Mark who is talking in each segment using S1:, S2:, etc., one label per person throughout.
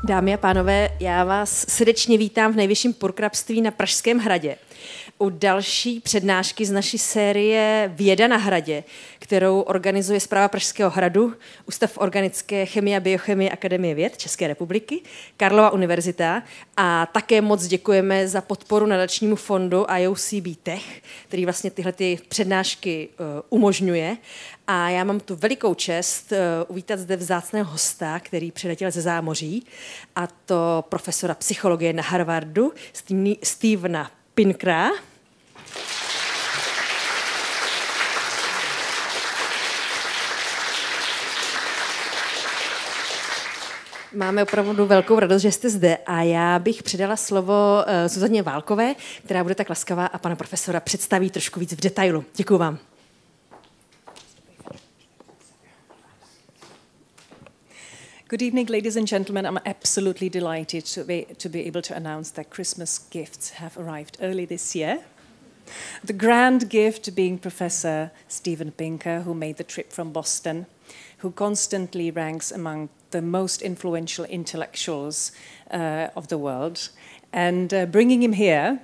S1: Dámy a pánové, já vás srdečně vítám v nejvyšším purkrabství na Pražském hradě. U další přednášky z naší série Věda na hradě, kterou organizuje Správa Pražského hradu, Ústav organické chemie a biochemie Akademie věd České republiky, Karlova univerzita a také moc děkujeme za podporu nadačnímu fondu IOCB Tech, který vlastně tyhle přednášky umožňuje. A já mám tu velikou čest uvítat zde vzácného hosta, který přiletěl ze zámoří, a to profesora psychologie na Harvardu, Stevena Pinkerova. Máme opravdu velkou radost, že jste zde, a já bych předala slovo Zuzaně Válkové, která bude tak laskavá a pana profesora představí trošku víc v detailu. Děkuju vám.
S2: Good evening, ladies and gentlemen. I'm absolutely delighted to be able to announce that Christmas gifts have arrived early this year. The grand gift being Professor Stevenu Pinkerovi, who made the trip from Boston, who constantly ranks among the most influential intellectuals of the world. And bringing him here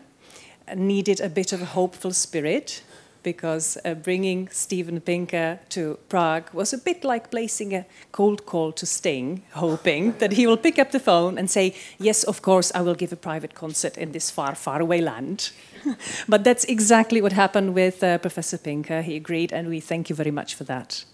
S2: needed a bit of a hopeful spirit, because bringing Stevenu Pinkerovi to Prague was a bit like placing a cold call to Sting, hoping that he will pick up the phone and say, yes, of course, I will give a private concert in this far, far away land. But that's exactly what happened with Professor Pinkerovi. He agreed, and we thank you very much for that.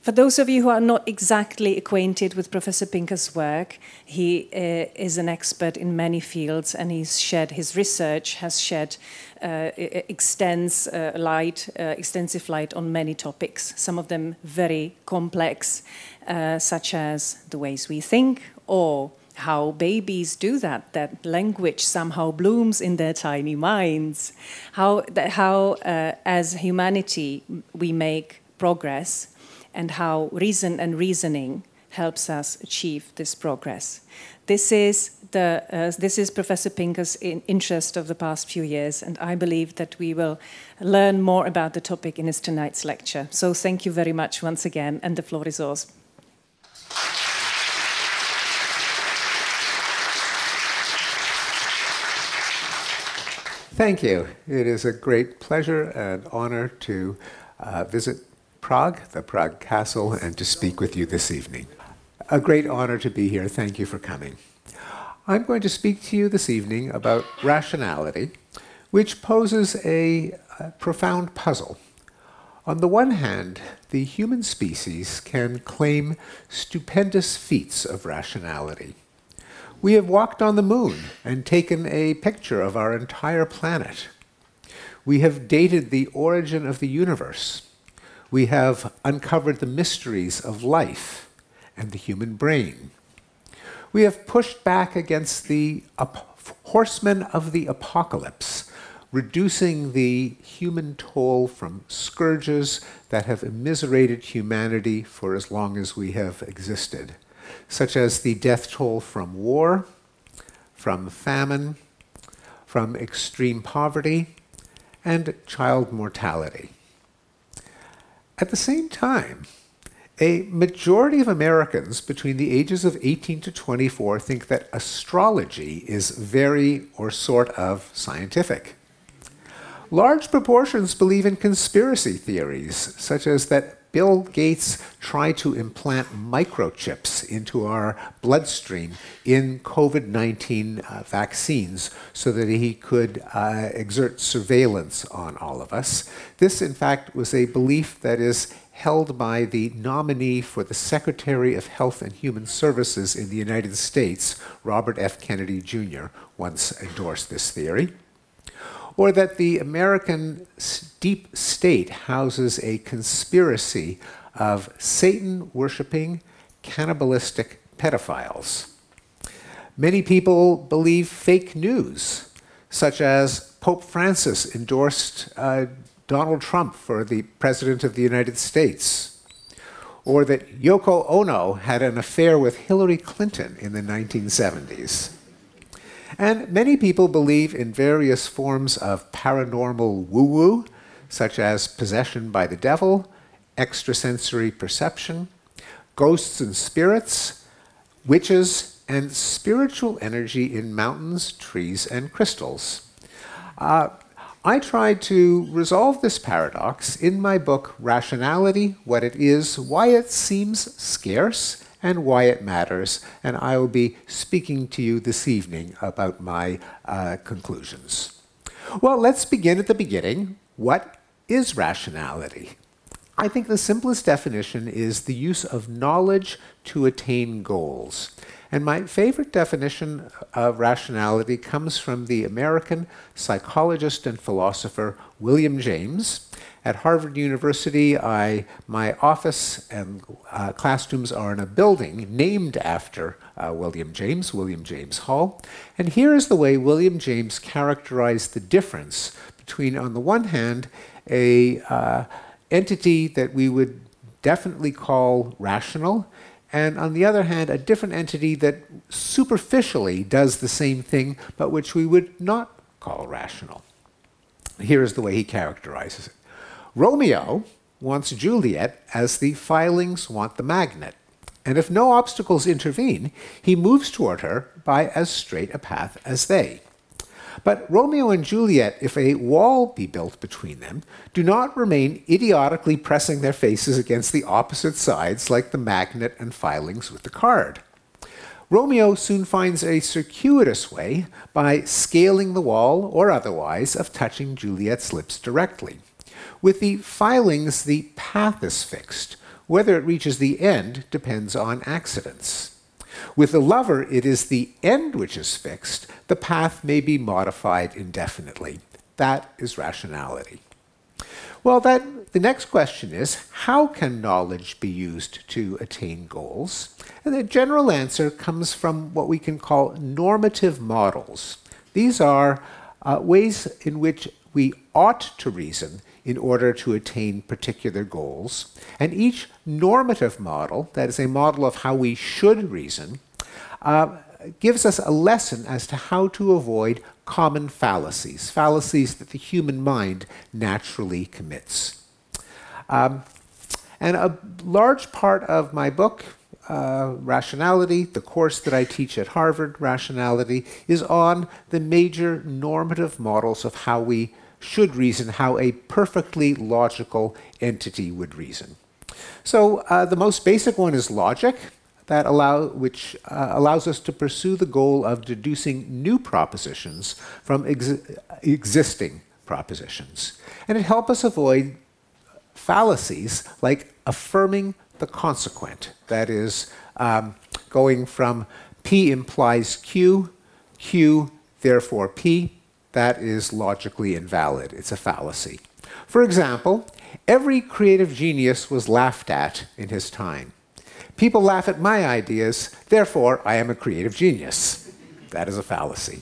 S2: For those of you who are not exactly acquainted with Professor Pinkerovi's work, he is an expert in many fields, and his research has shed extensive light on many topics, some of them very complex, such as the ways we think, or how babies do that language somehow blooms in their tiny minds, how as humanity we make progress, and how reason and reasoning helps us achieve this progress. This is Professor Pinkerovi's interest of the past few years, and I believe that we will learn more about the topic in his tonight's lecture. So thank you very much once again, and the floor is yours.
S3: Thank you. It is a great pleasure and honor to visit Prague, the Prague Castle, and to speak with you this evening. A great honor to be here. Thank you for coming. I'm going to speak to you this evening about rationality, which poses a profound puzzle. On the one hand, the human species can claim stupendous feats of rationality. We have walked on the moon and taken a picture of our entire planet. We have dated the origin of the universe. We have uncovered the mysteries of life and the human brain. We have pushed back against the horsemen of the apocalypse, reducing the human toll from scourges that have immiserated humanity for as long as we have existed, such as the death toll from war, from famine, from extreme poverty, and child mortality. At the same time, a majority of Americans between the ages of 18 to 24 think that astrology is very or sort of scientific. Large proportions believe in conspiracy theories, such as that Bill Gates tried to implant microchips into our bloodstream in COVID-19 vaccines so that he could exert surveillance on all of us. This, in fact, was a belief that is held by the nominee for the Secretary of Health and Human Services in the United States, Robert F. Kennedy Jr., once endorsed this theory. Or that the American deep state houses a conspiracy of Satan-worshipping, cannibalistic pedophiles. Many people believe fake news, such as Pope Francis endorsed Donald Trump for the President of the United States, or that Yoko Ono had an affair with Hillary Clinton in the 1970s. And many people believe in various forms of paranormal woo-woo, such as possession by the devil, extrasensory perception, ghosts and spirits, witches, and spiritual energy in mountains, trees, and crystals. I tried to resolve this paradox in my book, Rationality, What It Is, Why It Seems Scarce, and Why It Matters, and I will be speaking to you this evening about my conclusions. Well, let's begin at the beginning. What is rationality? I think the simplest definition is the use of knowledge to attain goals. And my favorite definition of rationality comes from the American psychologist and philosopher William James. At Harvard University, my office and classrooms are in a building named after William James Hall. And here is the way William James characterized the difference between, on the one hand, a entity that we would definitely call rational, and on the other hand, a different entity that superficially does the same thing, but which we would not call rational. Here is the way he characterizes it. Romeo wants Juliet as the filings want the magnet, and if no obstacles intervene, he moves toward her by as straight a path as they. But Romeo and Juliet, if a wall be built between them, do not remain idiotically pressing their faces against the opposite sides like the magnet and filings with the card. Romeo soon finds a circuitous way, by scaling the wall or otherwise, of touching Juliet's lips directly. With the filings, the path is fixed. Whether it reaches the end depends on accidents. With the lover, it is the end which is fixed. The path may be modified indefinitely. That is rationality. Well, the next question is, how can knowledge be used to attain goals? And the general answer comes from what we can call normative models. These are ways in which we ought to reason in order to attain particular goals. And each normative model, that is a model of how we should reason, gives us a lesson as to how to avoid common fallacies, fallacies that the human mind naturally commits. And a large part of my book, Rationality, the course that I teach at Harvard, Rationality, is on the major normative models of how we should reason, how a perfectly logical entity would reason. So the most basic one is logic, which allows us to pursue the goal of deducing new propositions from existing propositions. And it helps us avoid fallacies like affirming the consequent, that is, going from P implies Q, Q therefore P. That is logically invalid. It's a fallacy. For example, every creative genius was laughed at in his time. People laugh at my ideas, therefore I am a creative genius. That is a fallacy.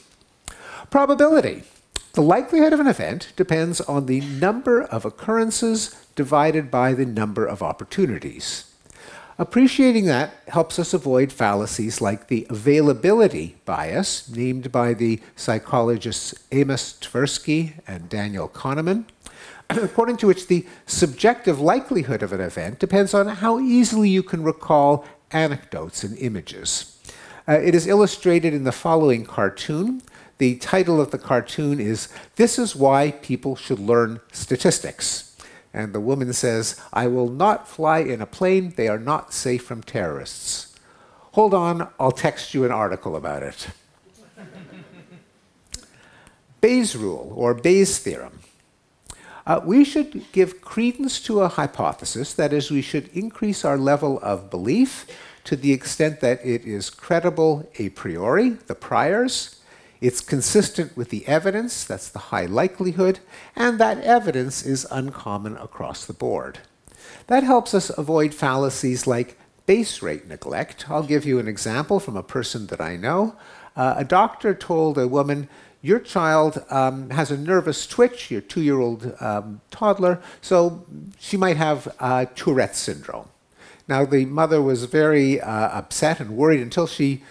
S3: Probability. The likelihood of an event depends on the number of occurrences divided by the number of opportunities. Appreciating that helps us avoid fallacies like the availability bias, named by the psychologists Amos Tversky and Daniel Kahneman, according to which the subjective likelihood of an event depends on how easily you can recall anecdotes and images. It is illustrated in the following cartoon. The title of the cartoon is, "This is Why People Should Learn Statistics." And the woman says, "I will not fly in a plane. They are not safe from terrorists." Hold on, I'll text you an article about it. Bayes' rule, or Bayes' theorem. We should give credence to a hypothesis, that is, we should increase our level of belief to the extent that it is credible a priori, the priors, it's consistent with the evidence, that's the high likelihood, and that evidence is uncommon across the board. That helps us avoid fallacies like base rate neglect. I'll give you an example from a person that I know. A doctor told a woman, "Your child has a nervous twitch, your 2-year-old toddler, so she might have Tourette's syndrome." Now, the mother was very upset and worried until she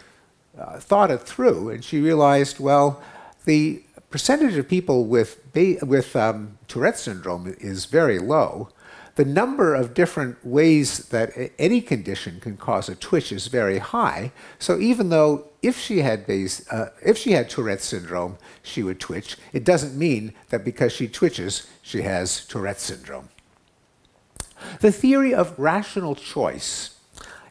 S3: thought it through, and she realized, well, the percentage of people with Tourette's syndrome is very low. the number of different ways that any condition can cause a twitch is very high. So even though if she had Tourette's syndrome, she would twitch, it doesn't mean that because she twitches, she has Tourette's syndrome. The theory of rational choice.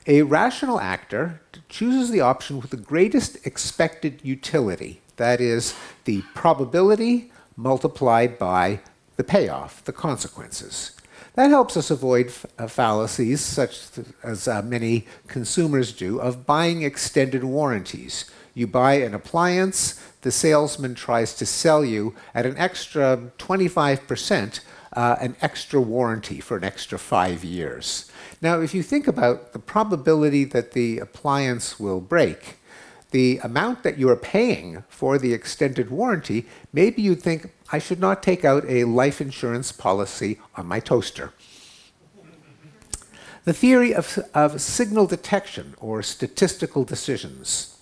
S3: A rational actor chooses the option with the greatest expected utility, that is, the probability multiplied by the payoff, the consequences. That helps us avoid fallacies, such as many consumers do, of buying extended warranties. You buy an appliance, the salesman tries to sell you at an extra 25% an extra warranty for an extra 5 years. Now, if you think about the probability that the appliance will break, the amount that you are paying for the extended warranty, maybe you think, I should not take out a life insurance policy on my toaster. The theory of signal detection or statistical decisions.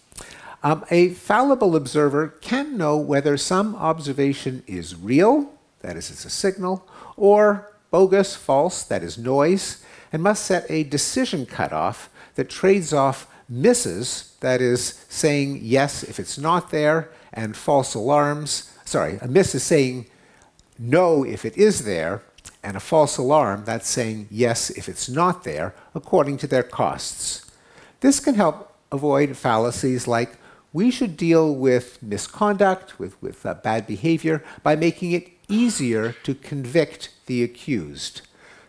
S3: A fallible observer can know whether some observation is real, that is, it's a signal, or bogus, false, that is noise, and must set a decision cutoff that trades off misses, that is, saying yes if it's not there, and false alarms. Sorry, a miss is saying no if it is there, and a false alarm, that's saying yes if it's not there, according to their costs. This can help avoid fallacies like, we should deal with misconduct, with bad behavior, by making it easier to convict the accused.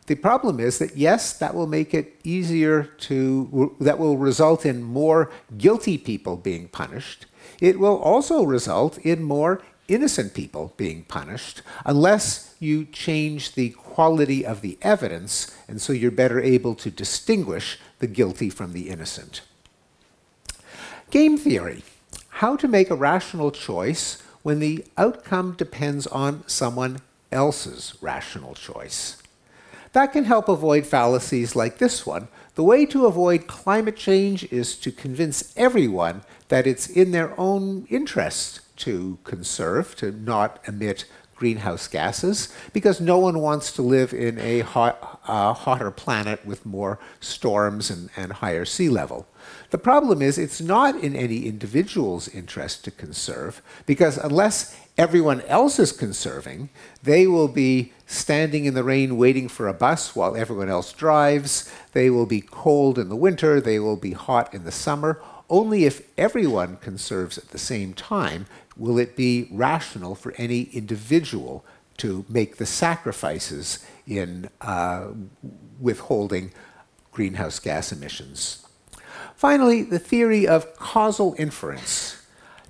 S3: The problem is that, yes, that will make it easier that will result in more guilty people being punished. It will also result in more innocent people being punished, unless you change the quality of the evidence, and so you're better able to distinguish the guilty from the innocent. Game theory. How to make a rational choice when the outcome depends on someone else's rational choice. That can help avoid fallacies like this one. The way to avoid climate change is to convince everyone that it's in their own interest to conserve, to not emit greenhouse gases, because no one wants to live in a hotter planet with more storms and higher sea level. The problem is it's not in any individual's interest to conserve, because unless everyone else is conserving, they will be standing in the rain waiting for a bus while everyone else drives. They will be cold in the winter. They will be hot in the summer. Only if everyone conserves at the same time will it be rational for any individual to make the sacrifices in withholding greenhouse gas emissions. Finally, the theory of causal inference.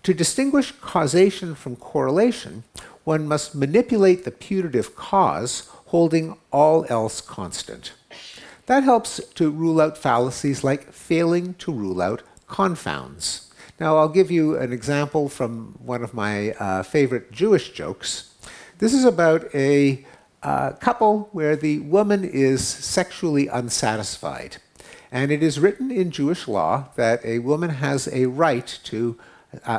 S3: To distinguish causation from correlation, one must manipulate the putative cause, holding all else constant. That helps to rule out fallacies like failing to rule out confounds. Now, I'll give you an example from one of my favorite Jewish jokes. This is about a couple where the woman is sexually unsatisfied. And it is written in Jewish law that a woman has a right to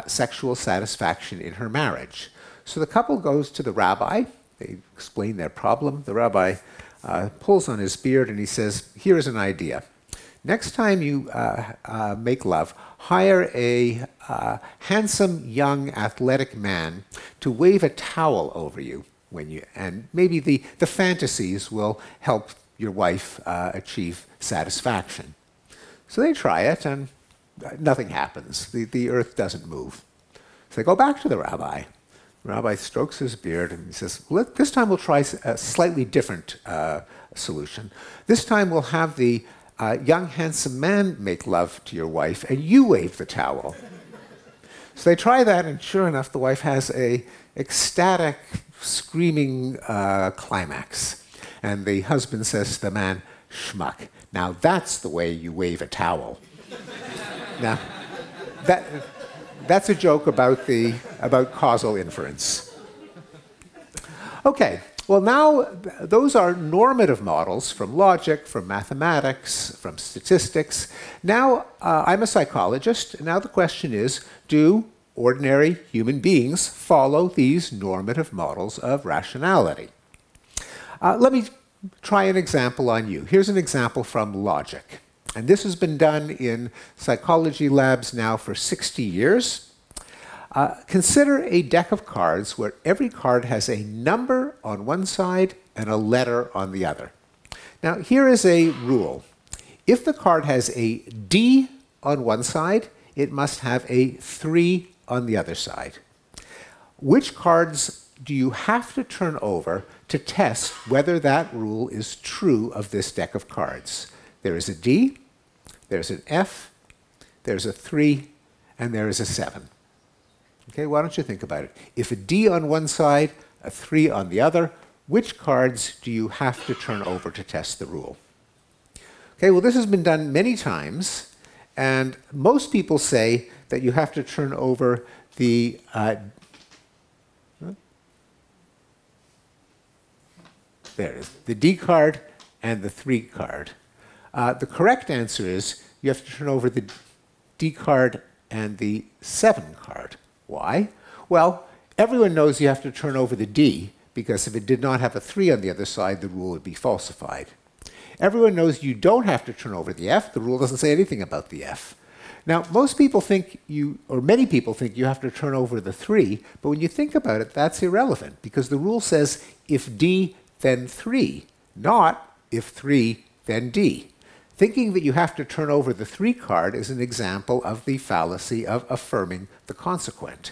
S3: sexual satisfaction in her marriage. So the couple goes to the rabbi. They explain their problem. The rabbi pulls on his beard and he says, here's an idea. Next time you make love, hire a handsome, young, athletic man to wave a towel over you and maybe the fantasies will help your wife achieve satisfaction. So they try it, and nothing happens. The earth doesn't move. So they go back to the rabbi. The rabbi strokes his beard and he says, this time we'll try a slightly different solution. This time we'll have the young, handsome man make love to your wife, and you wave the towel. So they try that, and sure enough, the wife has a ecstatic, screaming climax. And the husband says to the man, schmuck, now that's the way you wave a towel. Now, that's a joke about causal inference. Okay, well now those are normative models from logic, from mathematics, from statistics. Now I'm a psychologist, and now the question is, do ordinary human beings follow these normative models of rationality? Let me try an example on you. Here's an example from logic. And this has been done in psychology labs now for 60 years. Consider a deck of cards where every card has a number on one side and a letter on the other. Now, here is a rule. If the card has a D on one side, it must have a 3 on the other side. Which cards do you have to turn over to test whether that rule is true of this deck of cards? There is a D, there's an F, there's a 3, and there is a 7. Okay, why don't you think about it? If a D on one side, a 3 on the other, which cards do you have to turn over to test the rule? Okay, well, this has been done many times, and most people say that you have to turn over the there it is, the D card and the 3 card. The correct answer is you have to turn over the D card and the 7 card. Why? Well, everyone knows you have to turn over the D, because if it did not have a 3 on the other side, the rule would be falsified. Everyone knows you don't have to turn over the F. The rule doesn't say anything about the F. Now, most people think or many people think you have to turn over the 3, but when you think about it, that's irrelevant, because the rule says if D, then 3, not if 3, then D. Thinking that you have to turn over the 3 card is an example of the fallacy of affirming the consequent.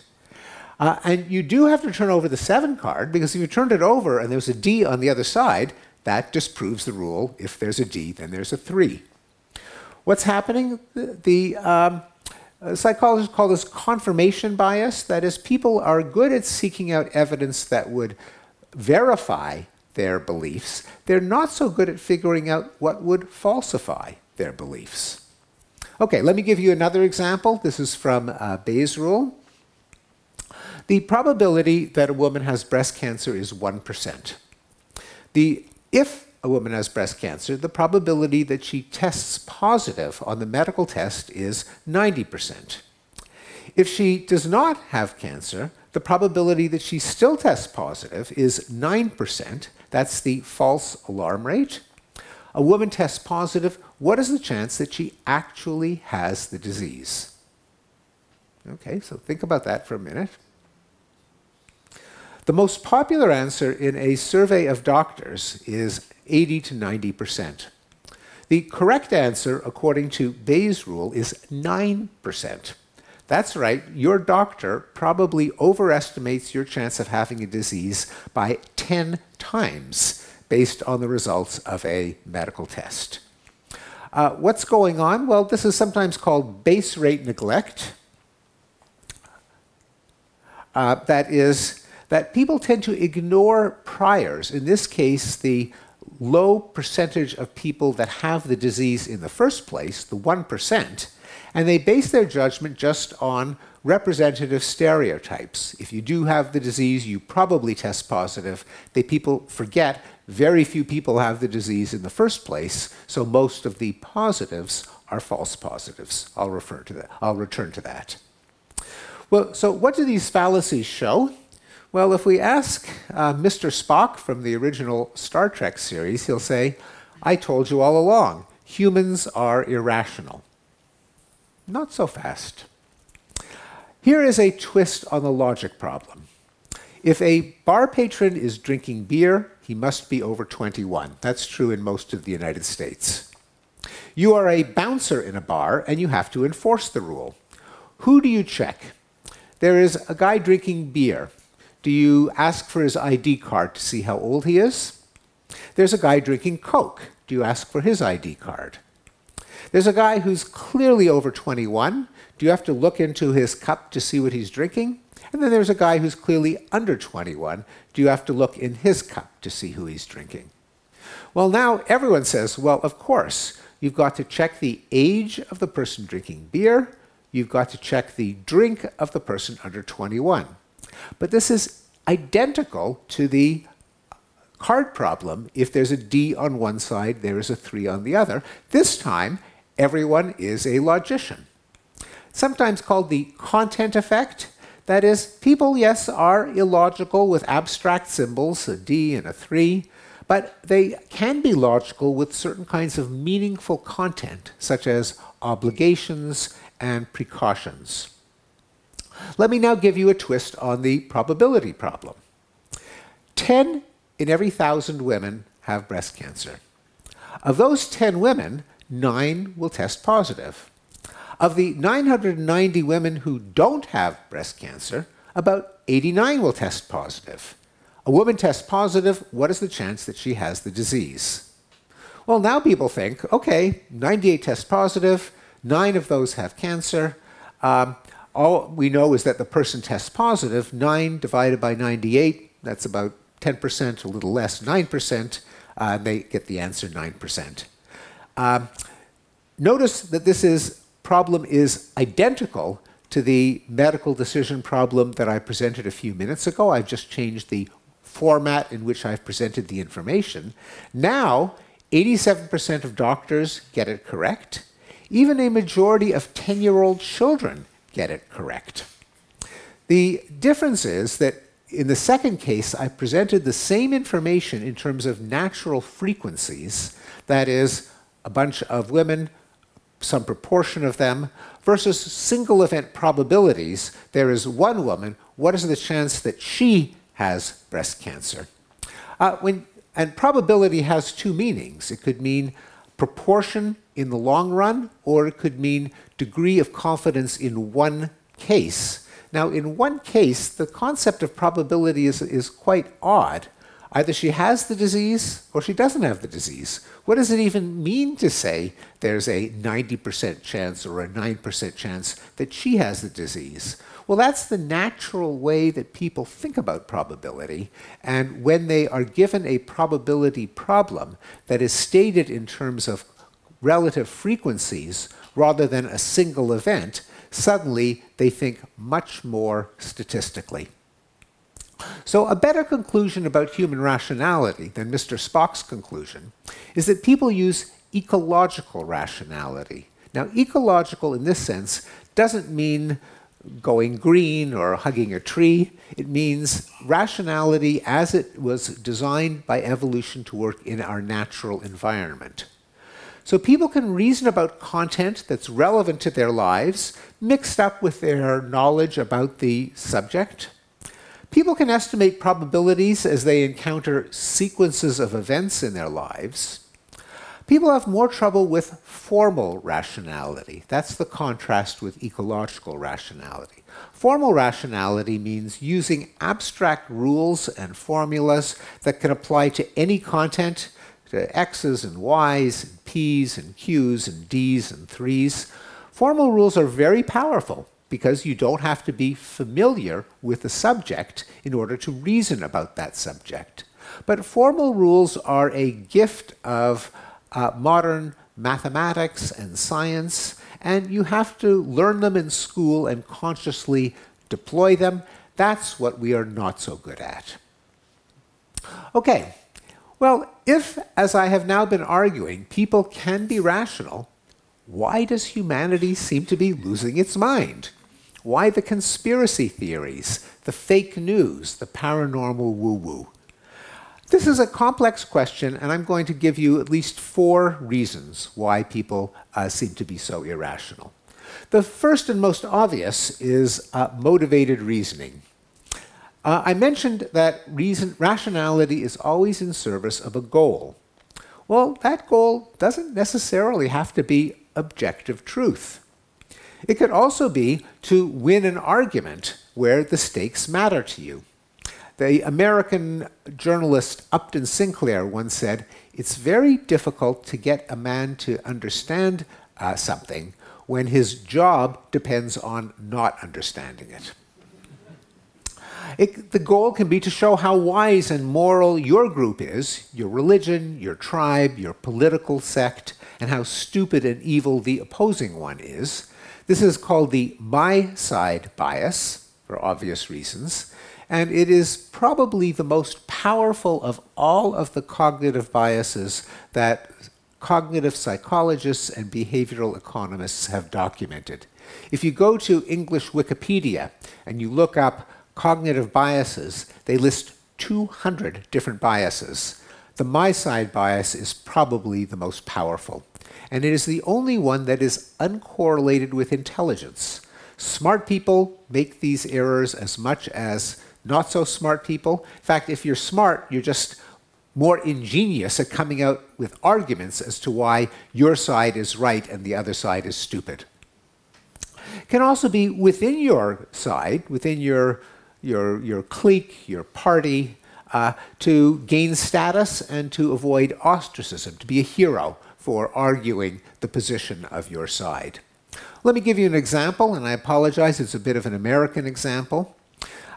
S3: And you do have to turn over the 7 card, because if you turned it over and there's a D on the other side, that disproves the rule. If there's a D, then there's a 3. What's happening? The psychologists call this confirmation bias. That is, people are good at seeking out evidence that would verify their beliefs. They're not so good at figuring out what would falsify their beliefs. Okay, let me give you another example. This is from Bayes' rule. The probability that a woman has breast cancer is 1%. If a woman has breast cancer, the probability that she tests positive on the medical test is 90%. If she does not have cancer, the probability that she still tests positive is 9%. That's the false alarm rate. A woman tests positive. What is the chance that she actually has the disease? Okay, so think about that for a minute. The most popular answer in a survey of doctors is 80 to 90%. The correct answer, according to Bayes' rule, is 9%. That's right, your doctor probably overestimates your chance of having a disease by 10 times based on the results of a medical test. What's going on? Well, this is sometimes called base rate neglect. That is, that people tend to ignore priors. In this case, the low percentage of people that have the disease in the first place, the 1%, and they base their judgment just on representative stereotypes. If you do have the disease, you probably test positive. People forget very few people have the disease in the first place, so most of the positives are false positives. I'll return to that. Well, so what do these fallacies show? Well, if we ask Mr. Spock from the original Star Trek series, he'll say, "I told you all along, humans are irrational." Not so fast. Here is a twist on the logic problem. If a bar patron is drinking beer, he must be over 21. That's true in most of the United States. You are a bouncer in a bar, and you have to enforce the rule. Who do you check? There is a guy drinking beer. Do you ask for his ID card to see how old he is? There's a guy drinking Coke. Do you ask for his ID card? There's a guy who's clearly over 21. Do you have to look into his cup to see what he's drinking? And then there's a guy who's clearly under 21. Do you have to look in his cup to see who he's drinking? Well, now everyone says, well, of course, you've got to check the age of the person drinking beer. You've got to check the drink of the person under 21. But this is identical to the card problem. If there's a D on one side, there is a 3 on the other. This time, everyone is a logician. Sometimes called the content effect. That is, people, yes, are illogical with abstract symbols, a D and a 3, But they can be logical with certain kinds of meaningful content, such as obligations and precautions. Let me now give you a twist on the probability problem. 10 in every 1,000 women have breast cancer. Of those 10 women, 9 will test positive. Of the 990 women who don't have breast cancer, about 89 will test positive. A woman tests positive, what is the chance that she has the disease? Well, now people think, okay, 98 test positive, 9 of those have cancer. All we know is that the person tests positive, 9 divided by 98, that's about 10%, a little less, 9%, they get the answer 9%. Notice that this problem is identical to the medical decision problem that I presented a few minutes ago. I've just changed the format in which I've presented the information. Now, 87% of doctors get it correct. Even a majority of 10-year-old children get it correct. The difference is that in the second case, I presented the same information in terms of natural frequencies, that is, a bunch of women, some proportion of them, versus single event probabilities. There is one woman, what is the chance that she has breast cancer? And probability has two meanings. It could mean proportion in the long run, or it could mean degree of confidence in one case. Now, in one case, the concept of probability is quite odd. Either she has the disease or she doesn't have the disease. What does it even mean to say there's a 90% chance or a 9% chance that she has the disease? Well, that's the natural way that people think about probability. And when they are given a probability problem that is stated in terms of relative frequencies rather than a single event, suddenly they think much more statistically. So a better conclusion about human rationality than Mr. Spock's conclusion is that people use ecological rationality. Now, ecological in this sense doesn't mean going green or hugging a tree. It means rationality as it was designed by evolution to work in our natural environment. So people can reason about content that's relevant to their lives, mixed up with their knowledge about the subject. People can estimate probabilities as they encounter sequences of events in their lives. People have more trouble with formal rationality. That's the contrast with ecological rationality. Formal rationality means using abstract rules and formulas that can apply to any content, to X's and Y's, and P's and Q's and D's and 3's. Formal rules are very powerful because you don't have to be familiar with the subject in order to reason about that subject. But formal rules are a gift of modern mathematics and science, and you have to learn them in school and consciously deploy them. That's what we are not so good at. Okay, well, if, as I have now been arguing, people can be rational, why does humanity seem to be losing its mind? Why the conspiracy theories, the fake news, the paranormal woo-woo? This is a complex question, and I'm going to give you at least 4 reasons why people seem to be so irrational. The first and most obvious is motivated reasoning. I mentioned that rationality is always in service of a goal. Well, that goal doesn't necessarily have to be objective truth. It could also be to win an argument where the stakes matter to you. The American journalist Upton Sinclair once said, "It's very difficult to get a man to understand something when his job depends on not understanding it." The goal can be to show how wise and moral your group is, your religion, your tribe, your political sect, and how stupid and evil the opposing one is. This is called the my side bias, for obvious reasons, and it is probably the most powerful of all of the cognitive biases that cognitive psychologists and behavioral economists have documented. If you go to English Wikipedia and you look up cognitive biases, they list 200 different biases. the my side bias is probably the most powerful, and it is the only one that is uncorrelated with intelligence. Smart people make these errors as much as not so smart people. In fact, if you're smart, you're just more ingenious at coming out with arguments as to why your side is right and the other side is stupid. It can also be within your side, within your clique, your party, to gain status and to avoid ostracism, to be a hero for arguing the position of your side. Let me give you an example, and I apologize, it's a bit of an American example.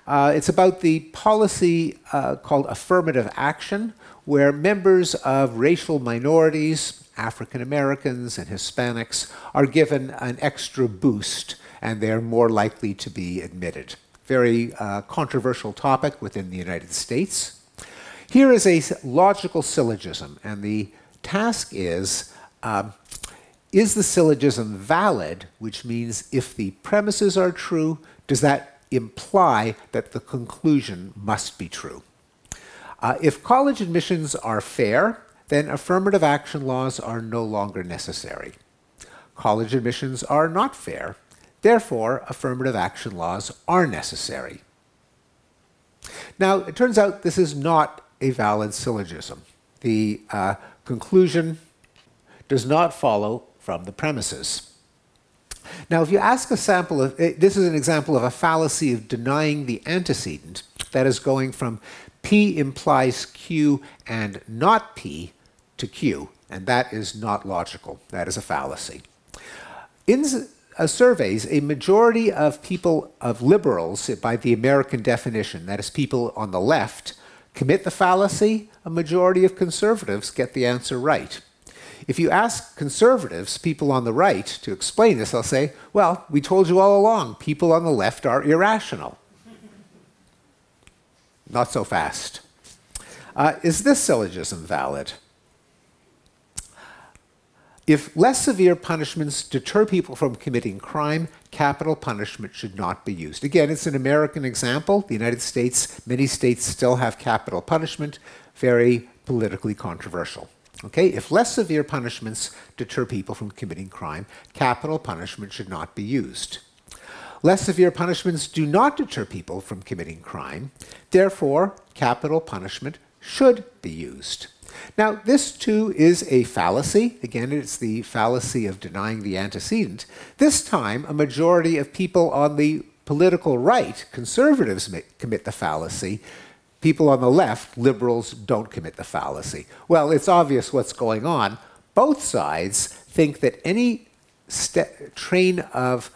S3: It's about the policy called affirmative action, where members of racial minorities, African Americans and Hispanics, are given an extra boost, and they're more likely to be admitted. Very controversial topic within the United States. Here is a logical syllogism, and the task is the syllogism valid, which means if the premises are true, does that imply that the conclusion must be true? If college admissions are fair, then affirmative action laws are no longer necessary. College admissions are not fair. Therefore, affirmative action laws are necessary. Now, it turns out this is not a valid syllogism. The conclusion does not follow from the premises. Now, if you ask a sample of, this is an example of a fallacy of denying the antecedent, that is going from P implies Q and not P to Q, and that is not logical. That is a fallacy. In surveys, a majority of people, of liberals, by the American definition, that is people on the left, commit the fallacy. A majority of conservatives get the answer right. If you ask conservatives, people on the right, to explain this, they'll say, well, we told you all along, people on the left are irrational. Not so fast. Is this syllogism valid? If less severe punishments deter people from committing crime, capital punishment should not be used. Again, it's an American example. The United States, many states still have capital punishment, very politically controversial. Okay, if less severe punishments deter people from committing crime, capital punishment should not be used. Less severe punishments do not deter people from committing crime. Therefore, capital punishment should be used. Now, this too is a fallacy. Again, it's the fallacy of denying the antecedent. This time, a majority of people on the political right, conservatives, commit the fallacy. People on the left, liberals, don't commit the fallacy. Well, it's obvious what's going on. Both sides think that any train of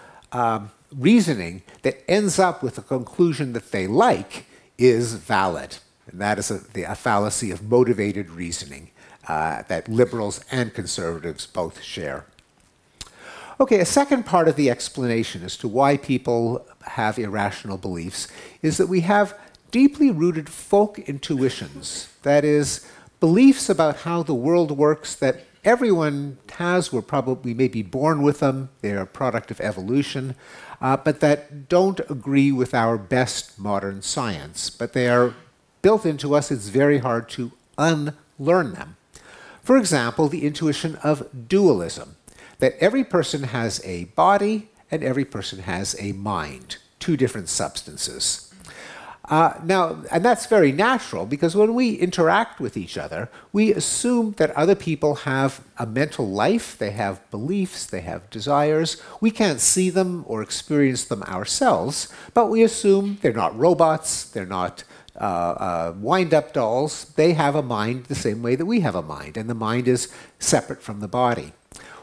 S3: reasoning that ends up with a conclusion that they like is valid. And that is a fallacy of motivated reasoning that liberals and conservatives both share. Okay, a second part of the explanation as to why people have irrational beliefs is that we have deeply rooted folk intuitions, that is, beliefs about how the world works that everyone has. We may be born with them, they're a product of evolution, but that don't agree with our best modern science. But they are built into us, it's very hard to unlearn them. For example, the intuition of dualism, that every person has a body and every person has a mind, two different substances. And that's very natural, because when we interact with each other, we assume that other people have a mental life, they have beliefs, they have desires. We can't see them or experience them ourselves, but we assume they're not robots, they're not wind-up dolls. They have a mind the same way that we have a mind, and the mind is separate from the body.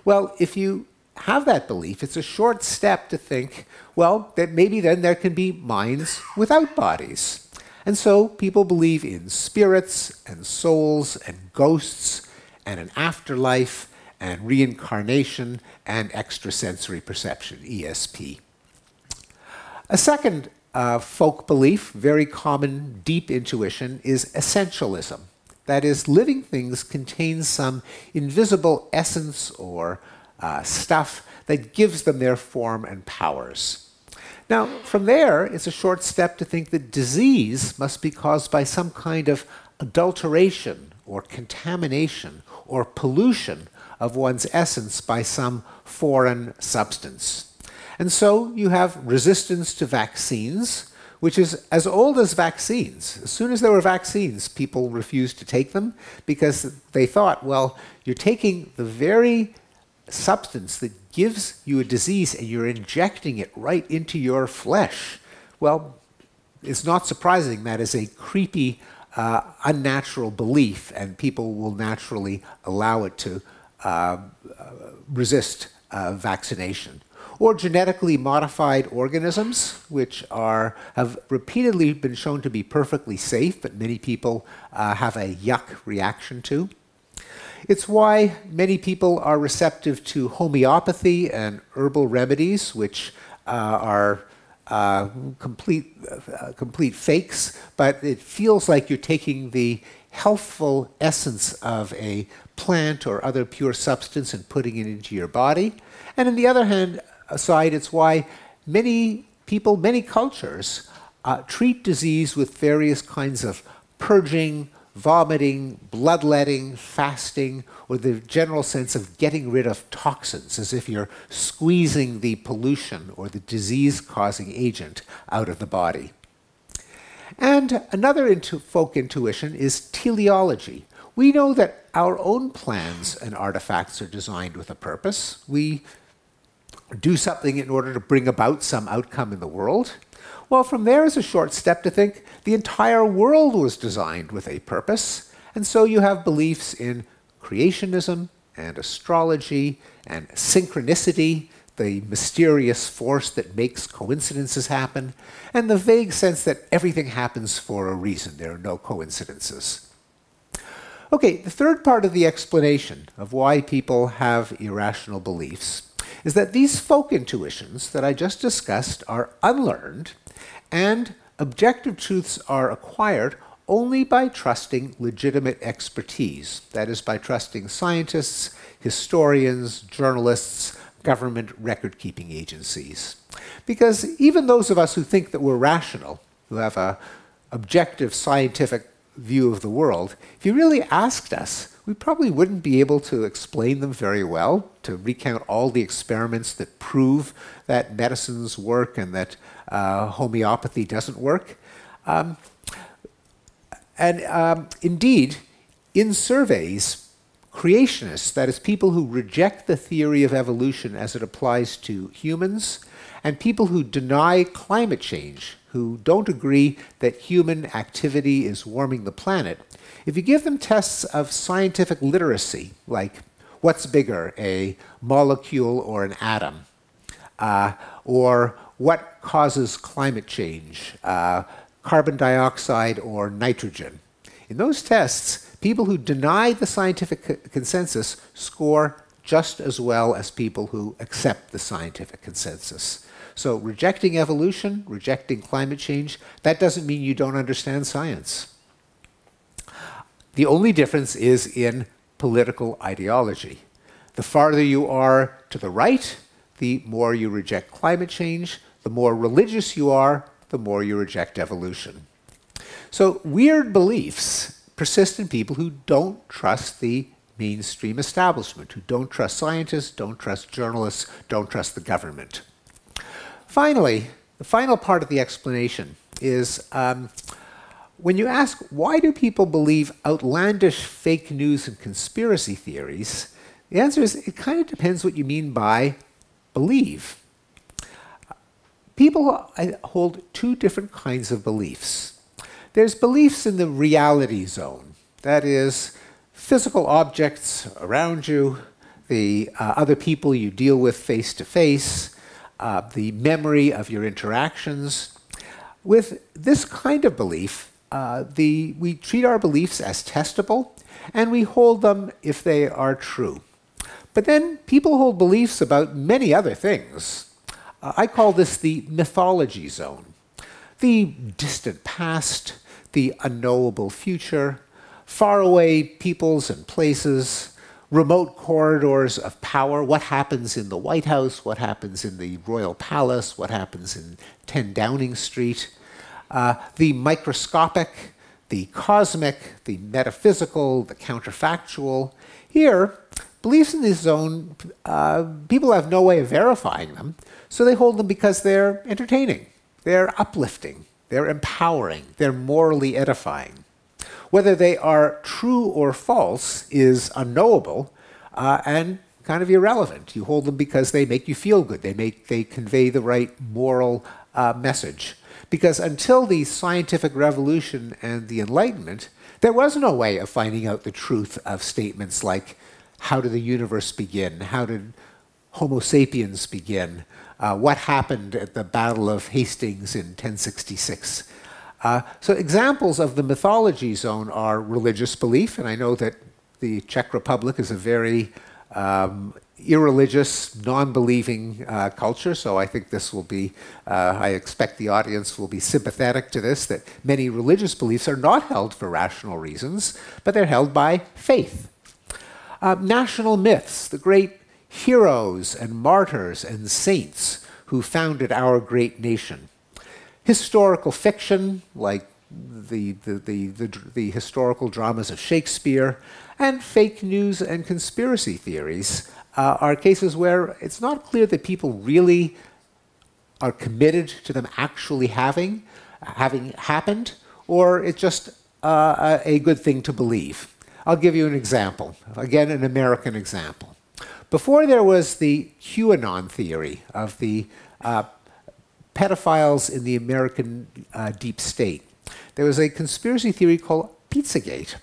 S3: Well, if you have that belief, it's a short step to think, well, that maybe then there can be minds without bodies. And so people believe in spirits and souls and ghosts and an afterlife and reincarnation and extrasensory perception, ESP. A second folk belief, very common deep intuition, is essentialism. That is, living things contain some invisible essence or stuff that gives them their form and powers. Now, from there, it's a short step to think that disease must be caused by some kind of adulteration or contamination or pollution of one's essence by some foreign substance. And so you have resistance to vaccines, which is as old as vaccines. As soon as there were vaccines, people refused to take them because they thought, well, you're taking the very substance that gives you a disease and you're injecting it right into your flesh. Well, it's not surprising that is a creepy, unnatural belief, and people will naturally allow it to resist vaccination. Or genetically modified organisms, which have repeatedly been shown to be perfectly safe, but many people have a yuck reaction to. It's why many people are receptive to homeopathy and herbal remedies, which are complete fakes, but it feels like you're taking the healthful essence of a plant or other pure substance and putting it into your body. And on the other hand, side, it's why many people, many cultures treat disease with various kinds of purging, vomiting, bloodletting, fasting, or the general sense of getting rid of toxins, as if you're squeezing the pollution or the disease-causing agent out of the body. And another folk intuition is teleology. We know that our own plans and artifacts are designed with a purpose. We do something in order to bring about some outcome in the world. Well, from there is a short step to think the entire world was designed with a purpose, and so you have beliefs in creationism and astrology and synchronicity, the mysterious force that makes coincidences happen, and the vague sense that everything happens for a reason. There are no coincidences. Okay, the third part of the explanation of why people have irrational beliefs is that these folk intuitions that I just discussed are unlearned, and objective truths are acquired only by trusting legitimate expertise. That is, by trusting scientists, historians, journalists, government record-keeping agencies. Because even those of us who think that we're rational, who have an objective scientific view of the world, if you really asked us, we probably wouldn't be able to explain them very well, to recount all the experiments that prove that medicines work and that homeopathy doesn't work. Indeed, in surveys, creationists, that is, people who reject the theory of evolution as it applies to humans, and people who deny climate change, who don't agree that human activity is warming the planet, if you give them tests of scientific literacy, like what's bigger, a molecule or an atom, or what causes climate change, carbon dioxide or nitrogen, in those tests, people who deny the scientific consensus score just as well as people who accept the scientific consensus. So rejecting evolution, rejecting climate change, that doesn't mean you don't understand science. The only difference is in political ideology. The farther you are to the right, the more you reject climate change. The more religious you are, the more you reject evolution. So weird beliefs persist in people who don't trust the mainstream establishment, who don't trust scientists, don't trust journalists, don't trust the government. Finally, the final part of the explanation is when you ask why do people believe outlandish fake news and conspiracy theories, the answer is it kind of depends what you mean by believe. People hold two different kinds of beliefs. There's beliefs in the reality zone, that is, physical objects around you, the other people you deal with face to face, the memory of your interactions. With this kind of belief, we treat our beliefs as testable, and we hold them if they are true. But then people hold beliefs about many other things. I call this the mythology zone. The distant past, the unknowable future, faraway peoples and places, remote corridors of power, what happens in the White House, what happens in the Royal Palace, what happens in 10 Downing Street, the microscopic, the cosmic, the metaphysical, the counterfactual. Here, beliefs in this zone, people have no way of verifying them, so they hold them because they're entertaining, they're uplifting, they're empowering, they're morally edifying. Whether they are true or false is unknowable and kind of irrelevant. You hold them because they make you feel good. They convey the right moral message. Because until the scientific revolution and the Enlightenment, there was no way of finding out the truth of statements like, how did the universe begin? How did Homo sapiens begin? What happened at the Battle of Hastings in 1066? So examples of the mythology zone are religious belief, and I know that the Czech Republic is a very irreligious, non-believing culture, so I think this will be, I expect the audience will be sympathetic to this, that many religious beliefs are not held for rational reasons, but they're held by faith. National myths, the great heroes and martyrs and saints who founded our great nation. Historical fiction, like the historical dramas of Shakespeare, and fake news and conspiracy theories are cases where it's not clear that people really are committed to them actually having happened, or it's just a good thing to believe. I'll give you an example, again, an American example. Before there was the QAnon theory of the pedophiles in the American deep state, there was a conspiracy theory called Pizzagate,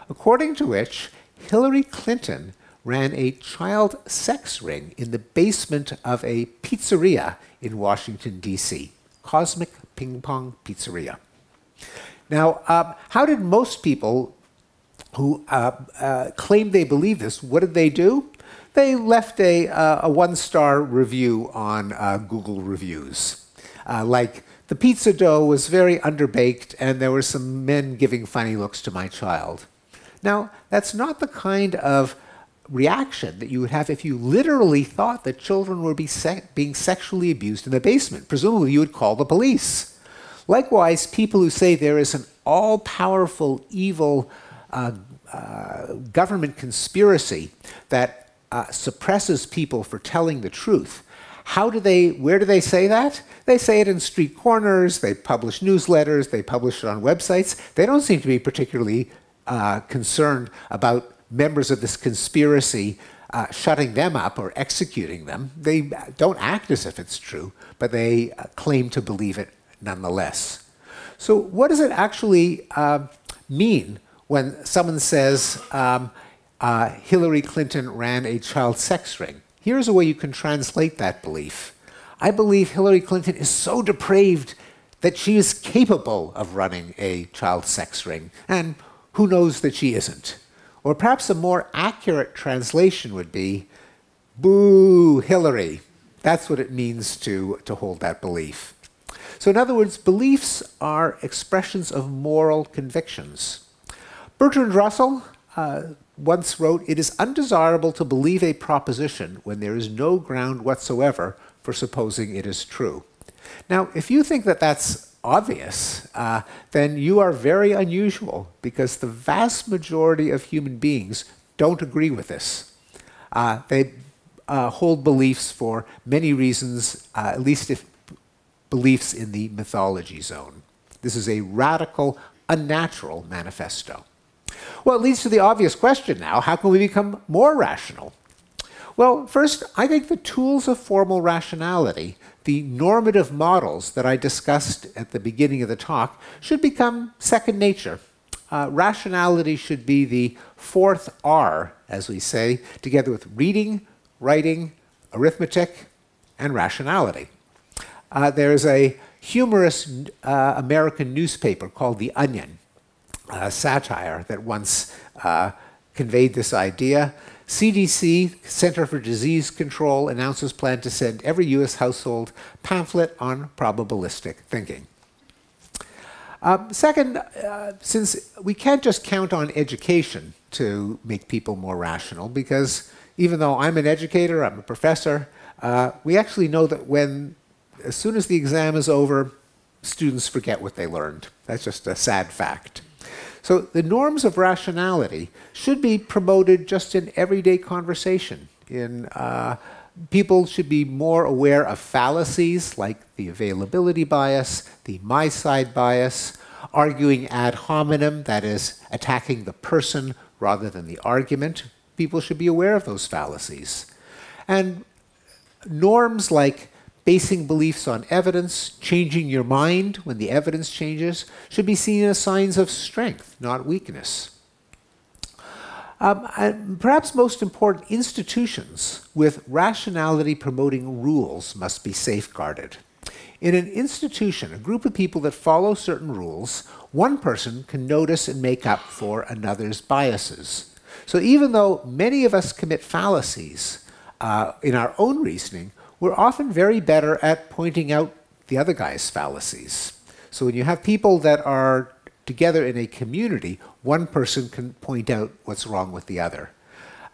S3: according to which Hillary Clinton ran a child sex ring in the basement of a pizzeria in Washington, D.C., Cosmic Ping Pong Pizzeria. Now, how did most people who claimed they believed this, what did they do? They left a one-star review on Google Reviews. Like, the pizza dough was very underbaked and there were some men giving funny looks to my child. Now, that's not the kind of reaction that you would have if you literally thought that children were being sexually abused in the basement. Presumably, you would call the police. Likewise, people who say there is an all-powerful, evil government conspiracy that suppresses people for telling the truth, where do they say that? They say it in street corners, they publish newsletters, they publish it on websites. They don't seem to be particularly concerned about members of this conspiracy shutting them up or executing them. They don't act as if it's true, but they claim to believe it nonetheless. So what does it actually mean when someone says Hillary Clinton ran a child sex ring? Here's a way you can translate that belief. I believe Hillary Clinton is so depraved that she is capable of running a child sex ring, and who knows that she isn't? Or perhaps a more accurate translation would be, boo, Hillary. That's what it means to hold that belief. So in other words, beliefs are expressions of moral convictions. Bertrand Russell once wrote, "It is undesirable to believe a proposition when there is no ground whatsoever for supposing it is true." Now, if you think that that's obvious, then you are very unusual, because the vast majority of human beings don't agree with this. They hold beliefs for many reasons, at least if beliefs in the mythology zone. This is a radical, unnatural manifesto. Well, it leads to the obvious question now: how can we become more rational? Well, first, I think the tools of formal rationality, the normative models that I discussed at the beginning of the talk, should become second nature. Rationality should be the fourth R, as we say, together with reading, writing, arithmetic, and rationality. There's a humorous American newspaper called The Onion, satire that once conveyed this idea. CDC, Center for Disease Control, announces plan to send every U.S. household pamphlet on probabilistic thinking. Second, since we can't just count on education to make people more rational, because even though I'm an educator, I'm a professor, we actually know that as soon as the exam is over, students forget what they learned. That's just a sad fact. So the norms of rationality should be promoted just in everyday conversation. People should be more aware of fallacies like the availability bias, the my side bias, arguing ad hominem, that is, attacking the person rather than the argument. People should be aware of those fallacies. And norms like basing beliefs on evidence, changing your mind when the evidence changes, should be seen as signs of strength, not weakness. And perhaps most important, institutions with rationality promoting rules must be safeguarded. In an institution, a group of people that follow certain rules, one person can notice and make up for another's biases. So even though many of us commit fallacies in our own reasoning, we're often very better at pointing out the other guy's fallacies. So when you have people that are together in a community, one person can point out what's wrong with the other.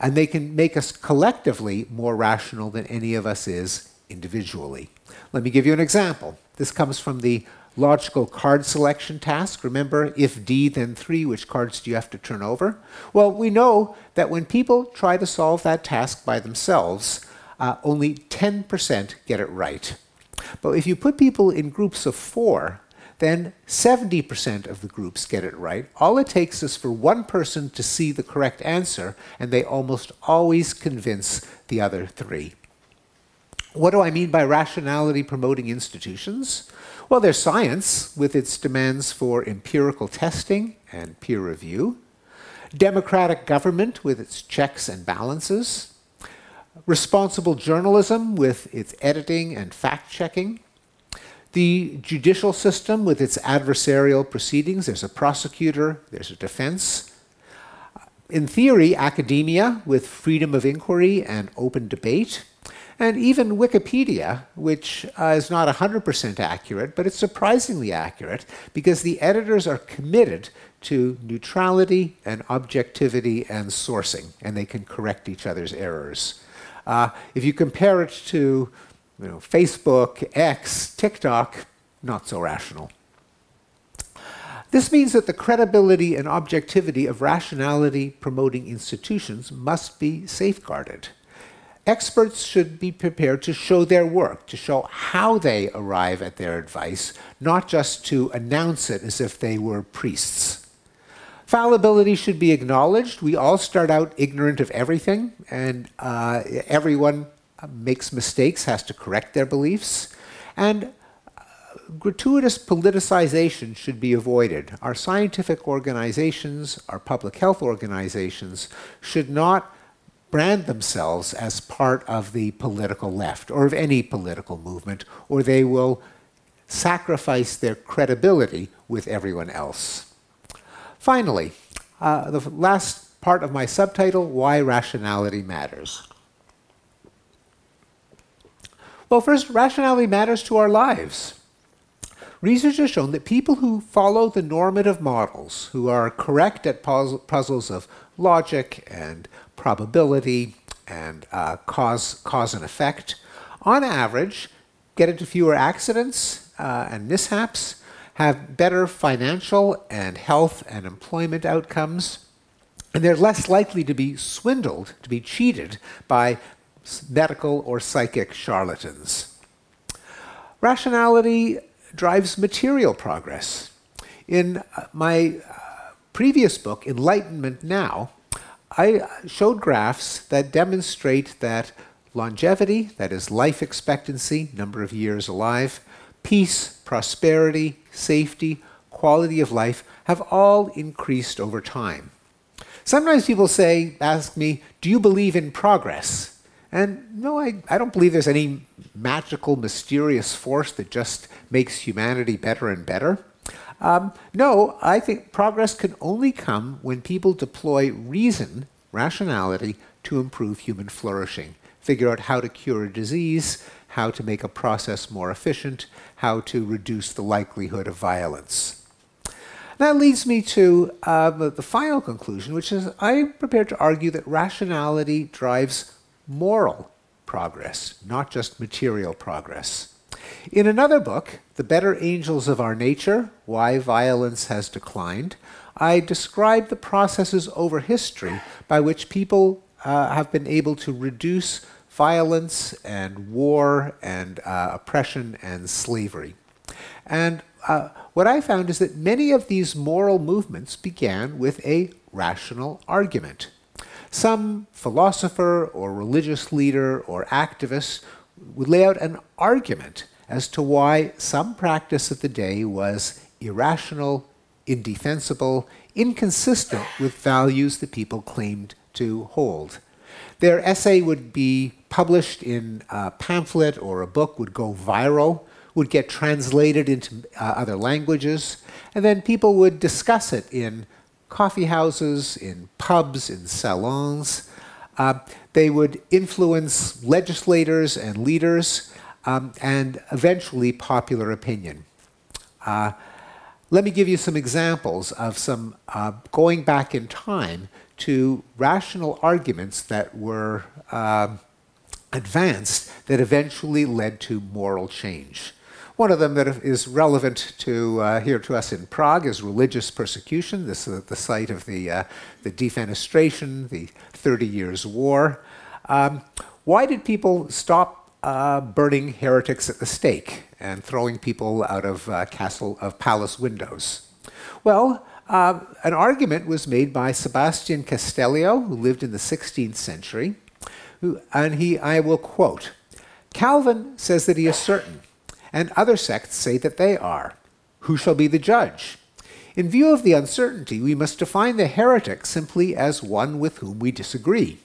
S3: And they can make us collectively more rational than any of us is individually. Let me give you an example. This comes from the logical card selection task. Remember, if D, then 3, which cards do you have to turn over? Well, we know that when people try to solve that task by themselves, only 10% get it right. But if you put people in groups of 4, then 70% of the groups get it right. All it takes is for one person to see the correct answer, and they almost always convince the other 3. What do I mean by rationality promoting institutions? Well, there's science with its demands for empirical testing and peer review, democratic government with its checks and balances, responsible journalism with its editing and fact-checking, the judicial system with its adversarial proceedings. There's a prosecutor, there's a defense. In theory, academia with freedom of inquiry and open debate. And even Wikipedia, which is not 100% accurate, but it's surprisingly accurate because the editors are committed to neutrality and objectivity and sourcing, and they can correct each other's errors. If you compare it to Facebook, X, TikTok, not so rational. This means that the credibility and objectivity of rationality promoting institutions must be safeguarded. Experts should be prepared to show their work, to show how they arrive at their advice, not just to announce it as if they were priests. Fallibility should be acknowledged. We all start out ignorant of everything, and everyone makes mistakes, has to correct their beliefs. And gratuitous politicization should be avoided. Our scientific organizations, our public health organizations, should not brand themselves as part of the political left or of any political movement, or they will sacrifice their credibility with everyone else. Finally, the last part of my subtitle, Why Rationality Matters. Well, first, rationality matters to our lives. Research has shown that people who follow the normative models, who are correct at puzzles of logic and probability and cause and effect, on average, get into fewer accidents and mishaps, have better financial and health and employment outcomes, and they're less likely to be swindled, to be cheated by medical or psychic charlatans. Rationality drives material progress. In my previous book, Enlightenment Now, I showed graphs that demonstrate that longevity, that is life expectancy, number of years alive, peace, prosperity, safety, quality of life have all increased over time. Sometimes people ask me, do you believe in progress? And no, I don't believe there's any magical, mysterious force that just makes humanity better and better. No, I think progress can only come when people deploy reason, rationality, to improve human flourishing. Figure out how to cure a disease, how to make a process more efficient, how to reduce the likelihood of violence. That leads me to the final conclusion, which is I'm prepared to argue that rationality drives moral progress, not just material progress. In another book, The Better Angels of Our Nature, Why Violence Has Declined, I describe the processes over history by which people have been able to reduce violence and war and oppression and slavery. And what I found is that many of these moral movements began with a rational argument. Some philosopher or religious leader or activist would lay out an argument as to why some practice of the day was irrational, indefensible, inconsistent with values that people claimed to hold. Their essay would be published in a pamphlet or a book, would go viral, would get translated into other languages, and then people would discuss it in coffee houses, in pubs, in salons. They would influence legislators and leaders, and eventually popular opinion. Let me give you some examples of some going back in time to rational arguments that were advanced that eventually led to moral change. One of them that is relevant to here to us in Prague is religious persecution. This is the site of the defenestration, the 30 Years' War. Why did people stop burning heretics at the stake and throwing people out of palace windows? Well, an argument was made by Sebastian Castellio, who lived in the 16th century, I will quote, "Calvin says that he is certain, and other sects say that they are. Who shall be the judge? In view of the uncertainty, we must define the heretic simply as one with whom we disagree.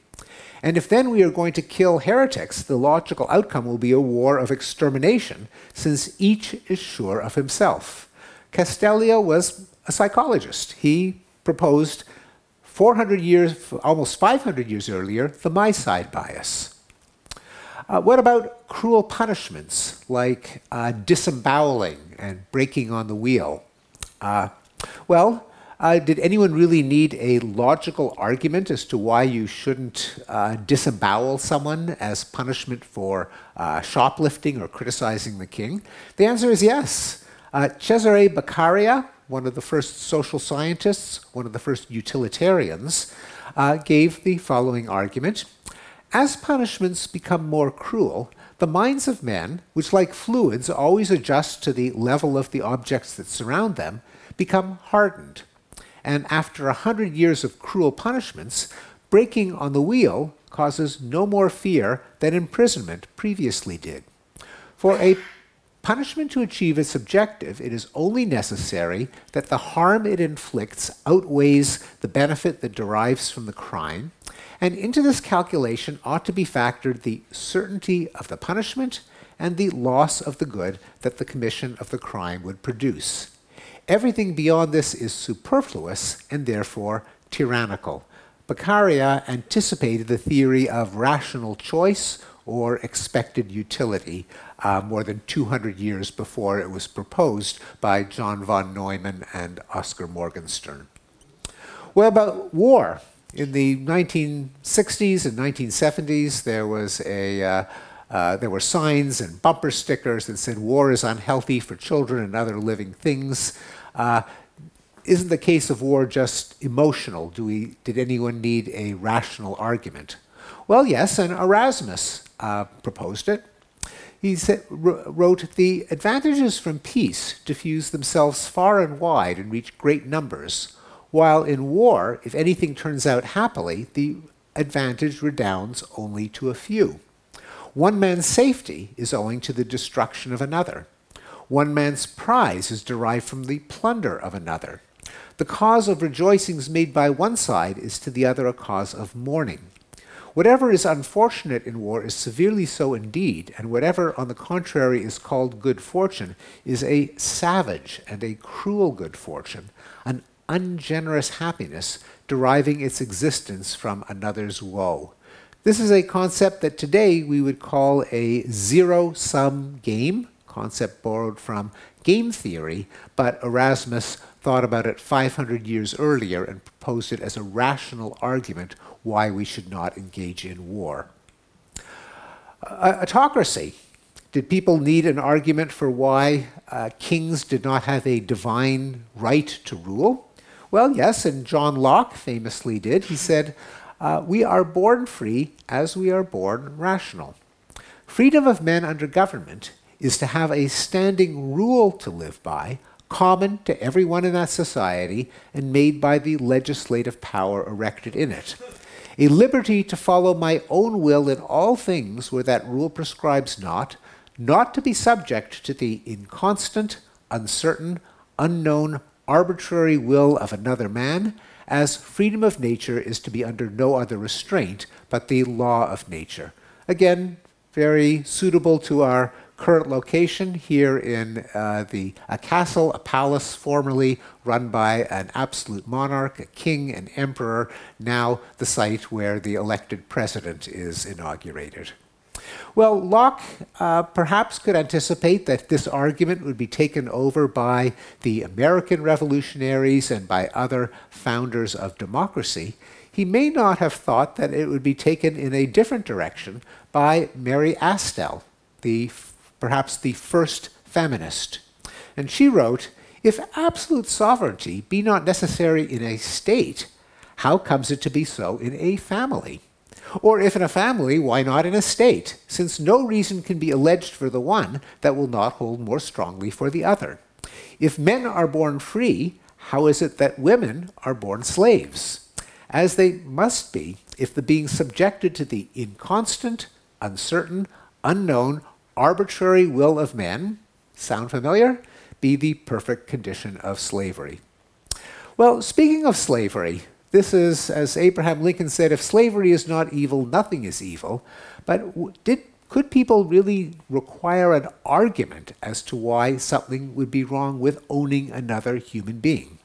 S3: And if then we are going to kill heretics, the logical outcome will be a war of extermination, since each is sure of himself." Castellio was a psychologist. He proposed 400 years, almost 500 years earlier, the my side bias. What about cruel punishments like disemboweling and breaking on the wheel? Did anyone really need a logical argument as to why you shouldn't disembowel someone as punishment for shoplifting or criticizing the king? The answer is yes. Cesare Beccaria, one of the first social scientists, one of the first utilitarians, gave the following argument. As punishments become more cruel, the minds of men, which like fluids always adjust to the level of the objects that surround them, become hardened. And after 100 years of cruel punishments, breaking on the wheel causes no more fear than imprisonment previously did. For a punishment to achieve its objective, it is only necessary that the harm it inflicts outweighs the benefit that derives from the crime, and into this calculation ought to be factored the certainty of the punishment and the loss of the good that the commission of the crime would produce. Everything beyond this is superfluous and therefore tyrannical. Beccaria anticipated the theory of rational choice or expected utility more than 200 years before it was proposed by John von Neumann and Oscar Morgenstern. What about war? In the 1960s and 1970s, there were signs and bumper stickers that said war is unhealthy for children and other living things. Isn't the case of war just emotional? Did anyone need a rational argument? Well, yes, and Erasmus proposed it. He wrote, "The advantages from peace diffuse themselves far and wide and reach great numbers, while in war, if anything turns out happily, the advantage redounds only to a few. One man's safety is owing to the destruction of another. One man's prize is derived from the plunder of another. The cause of rejoicings made by one side is to the other a cause of mourning. Whatever is unfortunate in war is severely so indeed, and whatever, on the contrary, is called good fortune is a savage and a cruel good fortune, an ungenerous happiness deriving its existence from another's woe." This is a concept that today we would call a zero-sum game, concept borrowed from game theory, but Erasmus thought about it 500 years earlier and proposed it as a rational argument why we should not engage in war. Autocracy. Did people need an argument for why kings did not have a divine right to rule? Well, yes, and John Locke famously did. He said, we are born free as we are born rational. Freedom of men under government is to have a standing rule to live by, common to everyone in that society and made by the legislative power erected in it. A liberty to follow my own will in all things where that rule prescribes not to be subject to the inconstant, uncertain, unknown, arbitrary will of another man, as freedom of nature is to be under no other restraint but the law of nature. Again, very suitable to our current location here in a castle, a palace formerly run by an absolute monarch, a king, an emperor, now the site where the elected president is inaugurated. Well, Locke perhaps could anticipate that this argument would be taken over by the American revolutionaries and by other founders of democracy. He may not have thought that it would be taken in a different direction by Mary Astell, perhaps the first feminist. And she wrote, "If absolute sovereignty be not necessary in a state, how comes it to be so in a family? Or if in a family, why not in a state, since no reason can be alleged for the one that will not hold more strongly for the other? If men are born free, how is it that women are born slaves? As they must be, if the being subjected to the inconstant, uncertain, unknown, arbitrary will of men," sound familiar? "Be the perfect condition of slavery." Well, speaking of slavery, this is, as Abraham Lincoln said, if slavery is not evil, nothing is evil. But could people really require an argument as to why something would be wrong with owning another human being?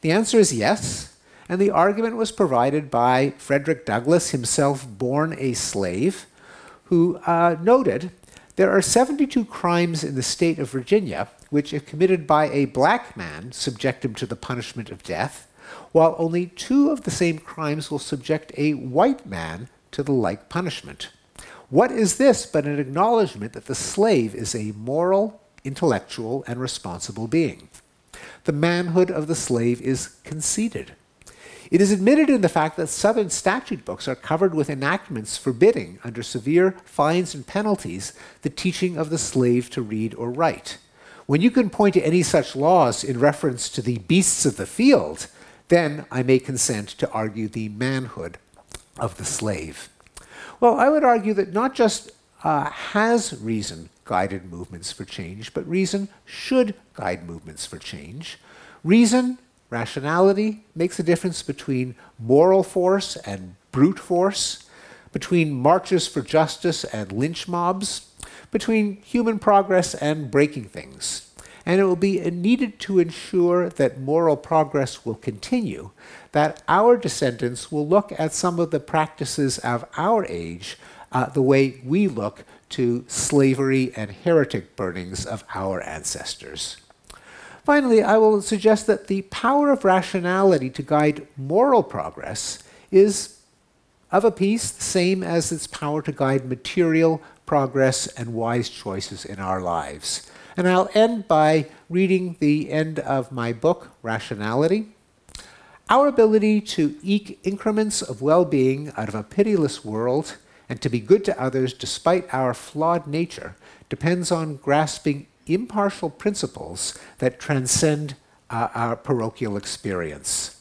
S3: The answer is yes, and the argument was provided by Frederick Douglass, himself born a slave, who noted, "There are 72 crimes in the state of Virginia which, if committed by a black man, subject him to the punishment of death, while only 2 of the same crimes will subject a white man to the like punishment. What is this but an acknowledgement that the slave is a moral, intellectual, and responsible being? The manhood of the slave is conceded. It is admitted in the fact that Southern statute books are covered with enactments forbidding, under severe fines and penalties, the teaching of the slave to read or write. When you can point to any such laws in reference to the beasts of the field, then I may consent to argue the manhood of the slave." Well, I would argue that not just has reason guided movements for change, but reason should guide movements for change. Reason, rationality, makes a difference between moral force and brute force, between marches for justice and lynch mobs, between human progress and breaking things. And it will be needed to ensure that moral progress will continue, that our descendants will look at some of the practices of our age the way we look to slavery and heretic burnings of our ancestors. Finally, I will suggest that the power of rationality to guide moral progress is of a piece the same as its power to guide material progress and wise choices in our lives. And I'll end by reading the end of my book, Rationality. "Our ability to eke increments of well-being out of a pitiless world and to be good to others despite our flawed nature depends on grasping impartial principles that transcend our parochial experience.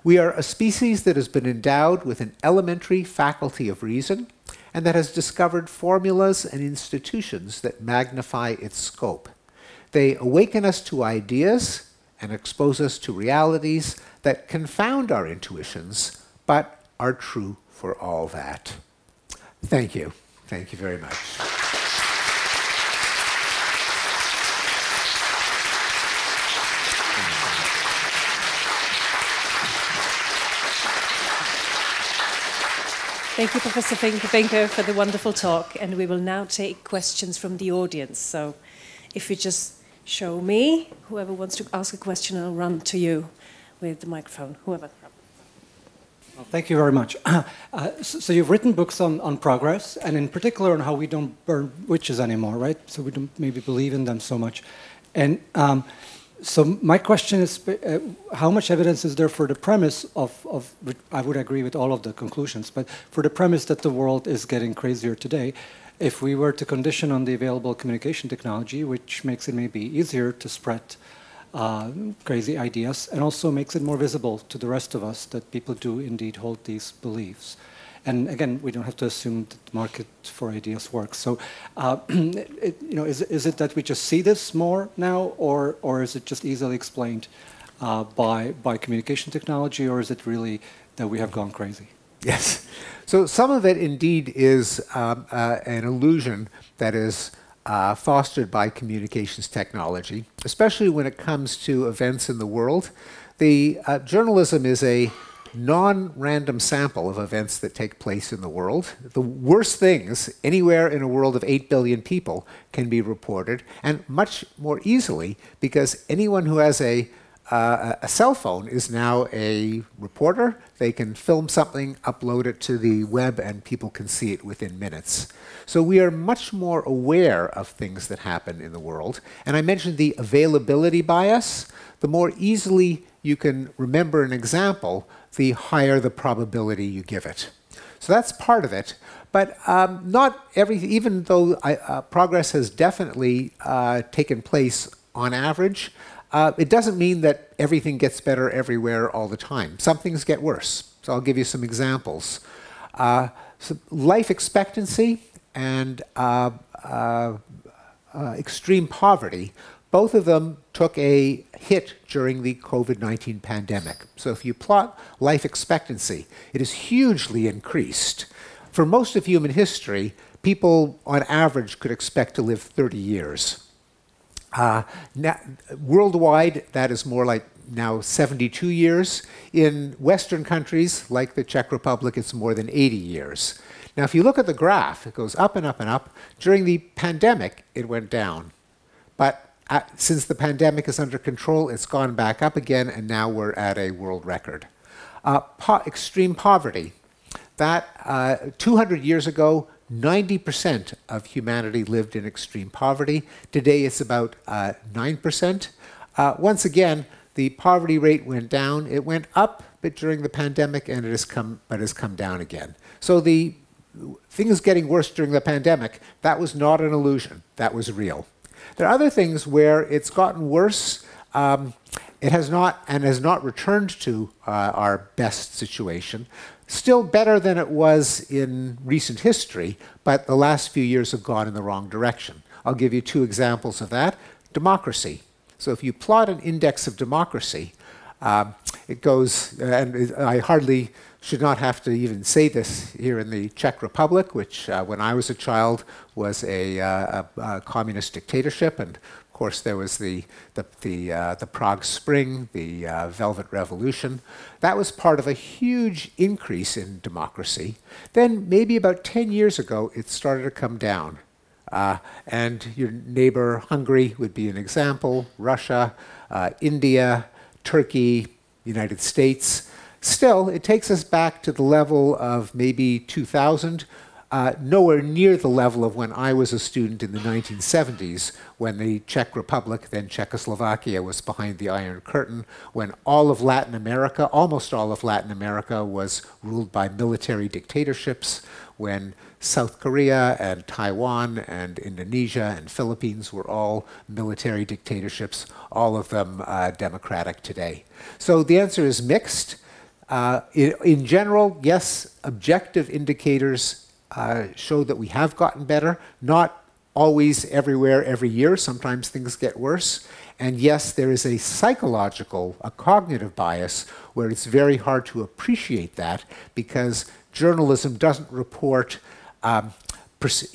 S3: We are a species that has been endowed with an elementary faculty of reason and that has discovered formulas and institutions that magnify its scope. They awaken us to ideas and expose us to realities that confound our intuitions, but are true for all that." Thank you. Thank you very much.
S2: Thank you, Professor Pinker, for the wonderful talk. And we will now take questions from the audience. So if you just show me, whoever wants to ask a question, I'll run to you with the microphone. Whoever.
S4: Well, thank you very much. So you've written books on progress, and in particular on how we don't burn witches anymore, right? So we don't maybe believe in them so much. And so my question is, how much evidence is there for the premise of, I would agree with all of the conclusions, but for the premise that the world is getting crazier today, if we were to condition on the available communication technology, which makes it maybe easier to spread crazy ideas, and also makes it more visible to the rest of us that people do indeed hold these beliefs. And again, we don't have to assume that the market for ideas works. So, is it that we just see this more now, or is it just easily explained by communication technology, or is it really that we have gone crazy?
S3: Yes. So some of it indeed is an illusion that is fostered by communications technology, especially when it comes to events in the world. The journalism is a non-random sample of events that take place in the world. The worst things anywhere in a world of 8 billion people can be reported, and much more easily, because anyone who has a cell phone is now a reporter. They can film something, upload it to the web, and people can see it within minutes. So we are much more aware of things that happen in the world. And I mentioned the availability bias. The more easily you can remember an example, the higher the probability you give it. So that's part of it. But not everything, even though progress has definitely taken place on average, it doesn't mean that everything gets better everywhere all the time. Some things get worse. So I'll give you some examples. So life expectancy and extreme poverty, both of them took a hit during the COVID-19 pandemic. So if you plot life expectancy, it is hugely increased. For most of human history, people on average could expect to live 30 years. Now, worldwide, that is more like now 72 years. In Western countries, like the Czech Republic, it's more than 80 years. Now, if you look at the graph, it goes up and up and up. During the pandemic, it went down. But since the pandemic is under control, it's gone back up again, and now we're at a world record. Extreme poverty. That 200 years ago, 90% of humanity lived in extreme poverty. Today, it's about 9%. Once again, the poverty rate went down. It went up but during the pandemic, and it has come down again. So the things getting worse during the pandemic, that was not an illusion. That was real. There are other things where it's gotten worse. It has not returned to our best situation. Still better than it was in recent history, but the last few years have gone in the wrong direction. I'll give you two examples of that. Democracy. So if you plot an index of democracy, it goes, and I hardly should not have to even say this here in the Czech Republic, which when I was a child was a communist dictatorship, and of course there was the Prague Spring, the Velvet Revolution. That was part of a huge increase in democracy. Then maybe about 10 years ago, it started to come down. And your neighbor Hungary would be an example, Russia, India, Turkey, United States. Still, it takes us back to the level of maybe 2000, nowhere near the level of when I was a student in the 1970s, when the Czech Republic, then Czechoslovakia, was behind the Iron Curtain, when all of Latin America, almost all of Latin America, was ruled by military dictatorships, when South Korea and Taiwan and Indonesia and Philippines were all military dictatorships, all of them democratic today. So the answer is mixed. In general, yes, objective indicators show that we have gotten better, not always everywhere every year. Sometimes things get worse. And yes, there is a psychological, a cognitive bias where it's very hard to appreciate that because journalism doesn't report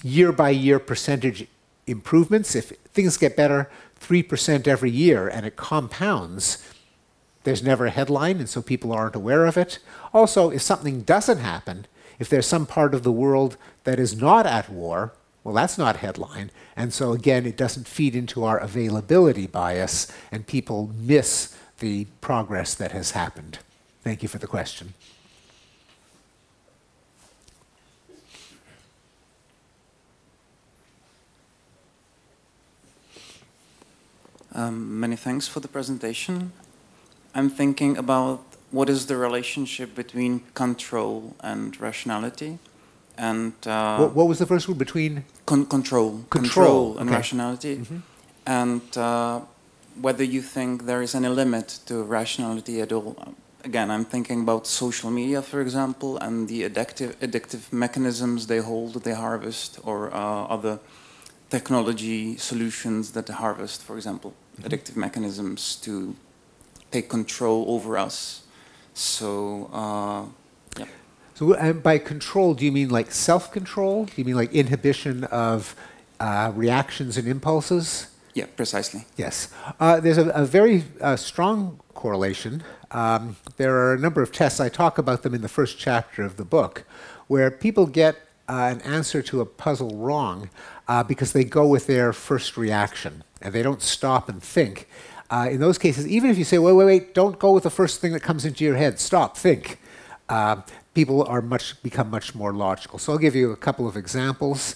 S3: year-by-year percentage improvements. If things get better 3% every year and it compounds, there's never a headline, and so people aren't aware of it. Also, if something doesn't happen, if there's some part of the world that is not at war, well, that's not a headline. And so, again, it doesn't feed into our availability bias, and people miss the progress that has happened. Thank you for the question.
S5: Many thanks for the presentation. I'm thinking about what is the relationship between control and rationality. And
S3: what was the first word? Between?
S5: Control and
S3: okay.
S5: rationality. And whether you think there is any limit to rationality at all. Again, I'm thinking about social media, for example, and the addictive mechanisms they hold, they harvest, or other technology solutions that harvest, for example, addictive mechanisms to take control over us. So, yeah.
S3: So by control, do you mean like self-control? Do you mean like inhibition of reactions and impulses?
S5: Yeah, precisely.
S3: Yes. There's a very strong correlation. There are a number of tests, I talk about them in the first chapter of the book, where people get an answer to a puzzle wrong because they go with their first reaction, and they don't stop and think. In those cases, even if you say, wait, don't go with the first thing that comes into your head, stop, think, people are become much more logical. So I'll give you a couple of examples.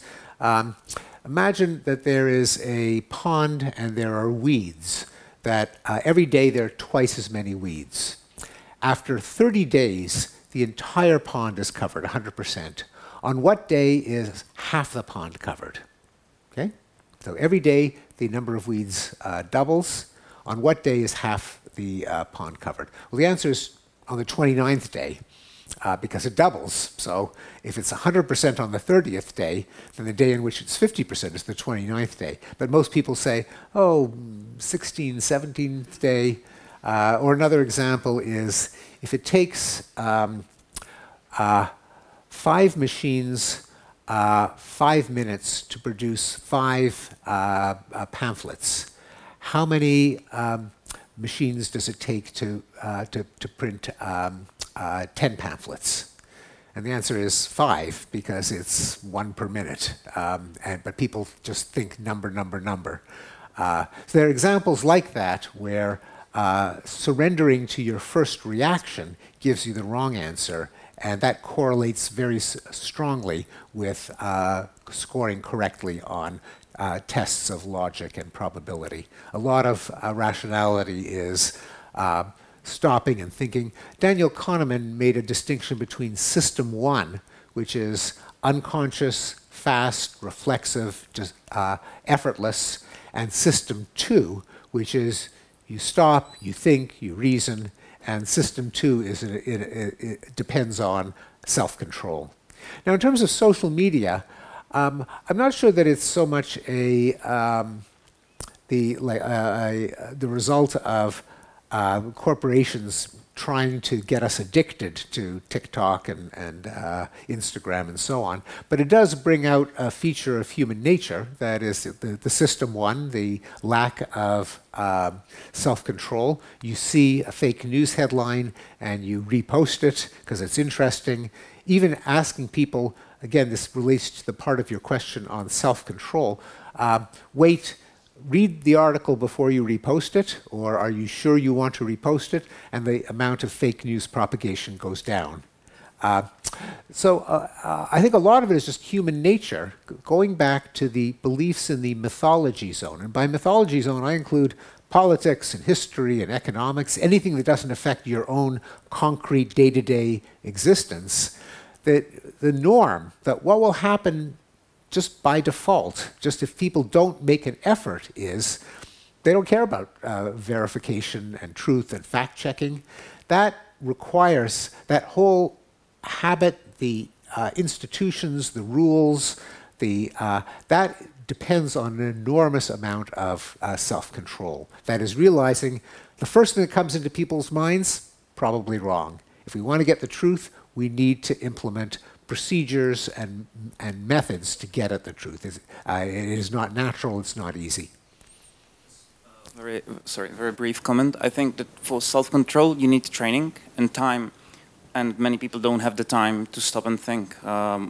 S3: Imagine that there is a pond and there are weeds, that every day there are twice as many weeds. After 30 days, the entire pond is covered, 100%. On what day is half the pond covered? Okay? So every day the number of weeds doubles. On what day is half the pond covered? Well, the answer is on the 29th day, because it doubles. So if it's 100% on the 30th day, then the day in which it's 50% is the 29th day. But most people say, oh, 16th, 17th day. Or another example is if it takes 5 machines 5 minutes to produce 5 pamphlets, how many machines does it take to print 10 pamphlets? And the answer is 5, because it's 1 per minute. But people just think number. So there are examples like that where surrendering to your first reaction gives you the wrong answer, and that correlates very strongly with scoring correctly on tests of logic and probability. A lot of rationality is stopping and thinking. Daniel Kahneman made a distinction between system 1, which is unconscious, fast, reflexive, just, effortless, and system 2, which is you stop, you think, you reason, and system 2 is it depends on self-control. Now, in terms of social media, I'm not sure that it's so much the result of corporations trying to get us addicted to TikTok and Instagram and so on, but it does bring out a feature of human nature, that is the system 1, the lack of self-control. You see a fake news headline and you repost it because it's interesting. Even asking people, again, this relates to the part of your question on self-control, read the article before you repost it, or are you sure you want to repost it? And the amount of fake news propagation goes down. So I think a lot of it is just human nature, going back to the beliefs in the mythology zone. And by mythology zone, I include politics and history and economics, anything that doesn't affect your own concrete day-to-day existence. That the norm, that what will happen just by default, just if people don't make an effort, is they don't care about verification and truth and fact-checking. That requires that whole habit, the institutions, the rules, that depends on an enormous amount of self-control. That is realizing the first thing that comes into people's minds, probably wrong. If we want to get the truth, we need to implement procedures and methods to get at the truth. It is not natural, it's not easy.
S5: Very brief comment. I think that for self-control you need training and time, and many people don't have the time to stop and think a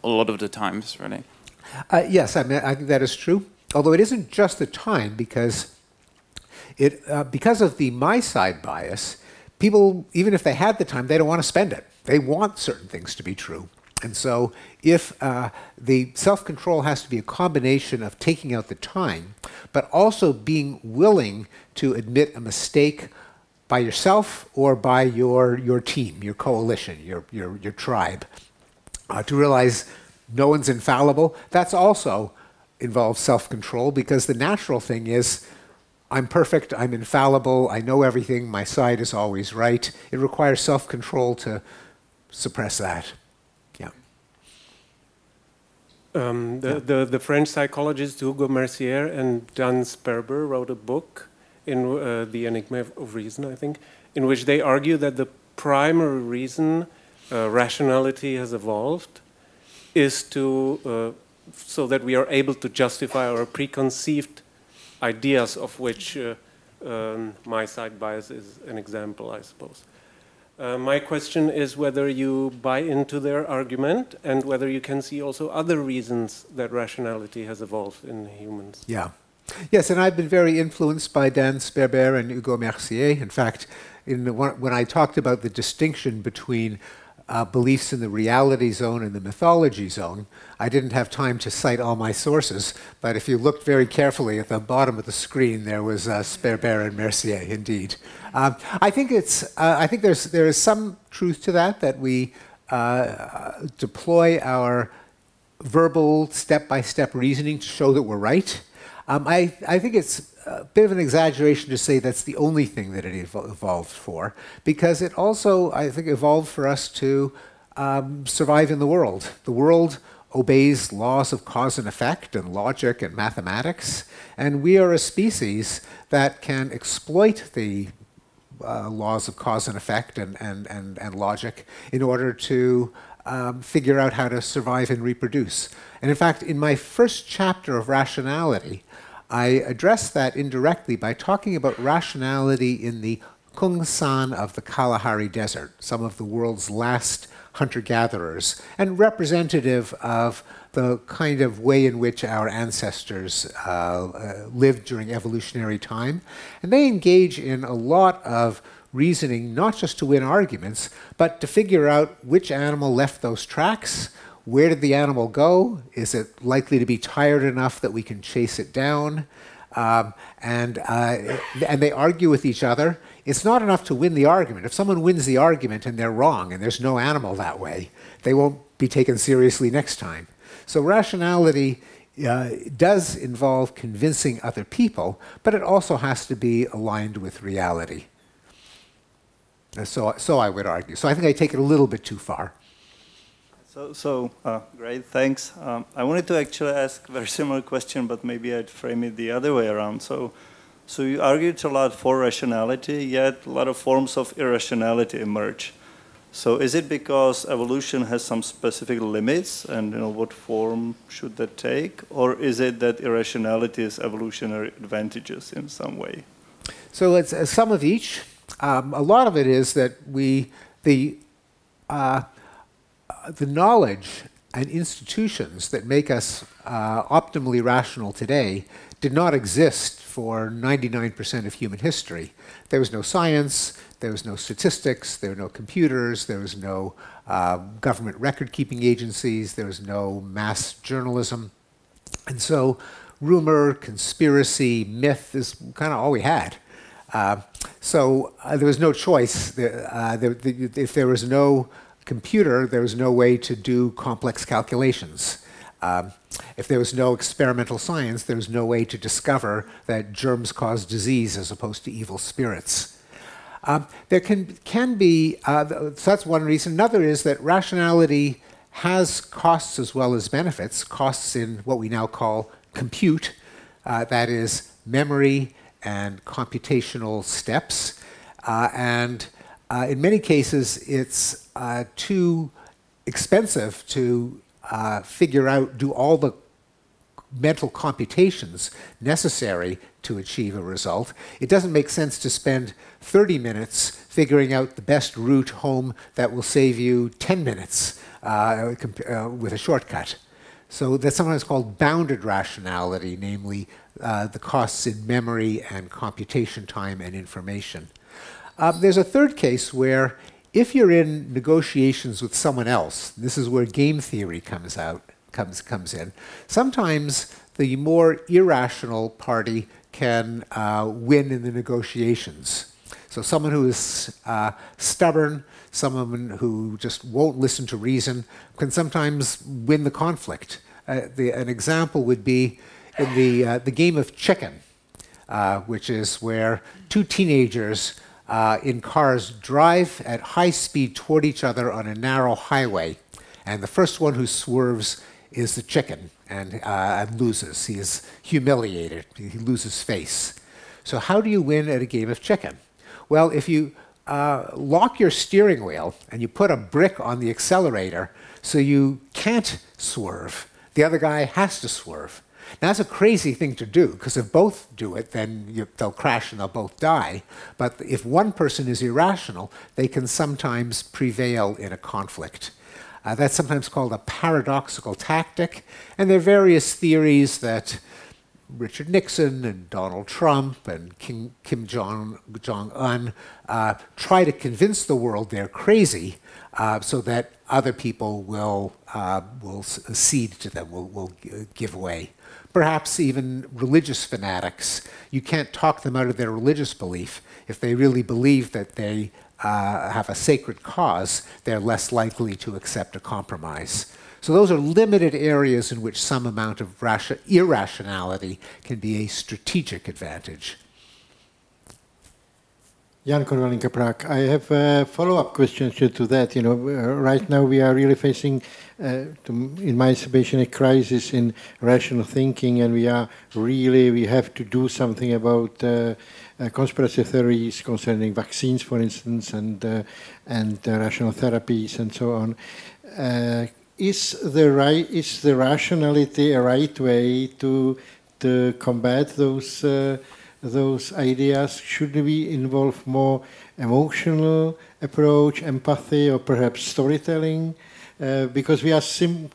S5: lot of the times, really.
S3: Yes, I think that is true. Although it isn't just the time, because of the my side bias, people, even if they had the time, they don't want to spend it. They want certain things to be true. And so if the self-control has to be a combination of taking out the time, but also being willing to admit a mistake by yourself or by your team, your coalition, your tribe, to realize no one's infallible, that's also involves self-control, because the natural thing is, I'm perfect, I'm infallible, I know everything, my side is always right. It requires self-control to suppress that. Yeah.
S6: The French psychologist Hugo Mercier and Dan Sperber wrote a book in The Enigma of Reason, I think, in which they argue that the primary reason rationality has evolved is to so that we are able to justify our preconceived ideas, of which my side bias is an example, I suppose. My question is whether you buy into their argument and whether you can see also other reasons that rationality has evolved in humans.
S3: Yeah. Yes, and I've been very influenced by Dan Sperber and Hugo Mercier. In fact, when I talked about the distinction between beliefs in the reality zone and the mythology zone, I didn't have time to cite all my sources, but if you looked very carefully at the bottom of the screen, there was Sperber and Mercier, indeed. I think there is some truth to that we deploy our verbal step-by-step reasoning to show that we're right. I think it's a bit of an exaggeration to say that's the only thing that it evolved for, because it also, I think, evolved for us to survive in the world. The world obeys laws of cause and effect and logic and mathematics, and we are a species that can exploit the laws of cause and effect and logic in order to figure out how to survive and reproduce. And in fact, in my first chapter of Rationality, I addressed that indirectly by talking about rationality in the Kungsan of the Kalahari Desert, some of the world's last hunter-gatherers, and representative of the kind of way in which our ancestors lived during evolutionary time. And they engage in a lot of reasoning, not just to win arguments, but to figure out which animal left those tracks. Where did the animal go? Is it likely to be tired enough that we can chase it down? And they argue with each other. It's not enough to win the argument. If someone wins the argument and they're wrong and there's no animal that way, they won't be taken seriously next time. So rationality does involve convincing other people, but it also has to be aligned with reality. So I would argue. So I think I take it a little bit too far.
S7: Great, thanks. I wanted to actually ask a very similar question, but maybe I'd frame it the other way around. So you argued a lot for rationality, yet a lot of forms of irrationality emerge. So is it because evolution has some specific limits, and what form should that take? Or is it that irrationality is evolutionary advantages in some way?
S3: So it's some of each. A lot of it is that the knowledge and institutions that make us optimally rational today did not exist for 99% of human history. There was no science, there was no statistics, there were no computers, there was no government record-keeping agencies, there was no mass journalism. And so rumor, conspiracy, myth is kind of all we had. So there was no choice. If there was no computer, there was no way to do complex calculations. If there was no experimental science, there was no way to discover that germs cause disease as opposed to evil spirits. There can be, so that's one reason. Another is that rationality has costs as well as benefits, costs in what we now call compute, that is memory and computational steps. And in many cases, it's too expensive to figure out, do all the mental computations necessary to achieve a result. It doesn't make sense to spend 30 minutes figuring out the best route home that will save you 10 minutes with a shortcut. So that's sometimes called bounded rationality, namely the costs in memory and computation time and information. There's a third case where if you're in negotiations with someone else, this is where game theory comes in. Sometimes the more irrational party can win in the negotiations. So someone who is stubborn, someone who just won't listen to reason, can sometimes win the conflict. An example would be in the game of chicken, which is where two teenagers in cars drive at high speed toward each other on a narrow highway. And the first one who swerves is the chicken and loses. He is humiliated. He loses face. So how do you win at a game of chicken? Well, if you lock your steering wheel and you put a brick on the accelerator so you can't swerve, the other guy has to swerve. Now, that's a crazy thing to do, because if both do it, then they'll crash and they'll both die. But if one person is irrational, they can sometimes prevail in a conflict. That's sometimes called a paradoxical tactic, and there are various theories that Richard Nixon and Donald Trump and Kim Jong-un try to convince the world they're crazy so that other people will cede to them, will give way. Perhaps even religious fanatics, you can't talk them out of their religious belief. If they really believe that they have a sacred cause, they're less likely to accept a compromise. So those are limited areas in which some amount of irrationality can be a strategic advantage.
S8: Jan Korvalinka, Prague. I have a follow-up question to that. Right now we are really facing, in my estimation, a crisis in rational thinking, and we have to do something about conspiracy theories concerning vaccines, for instance, and rational therapies and so on. Is the rationality a right way to combat those ideas? Should we involve more emotional approach, empathy, or perhaps storytelling? Because we are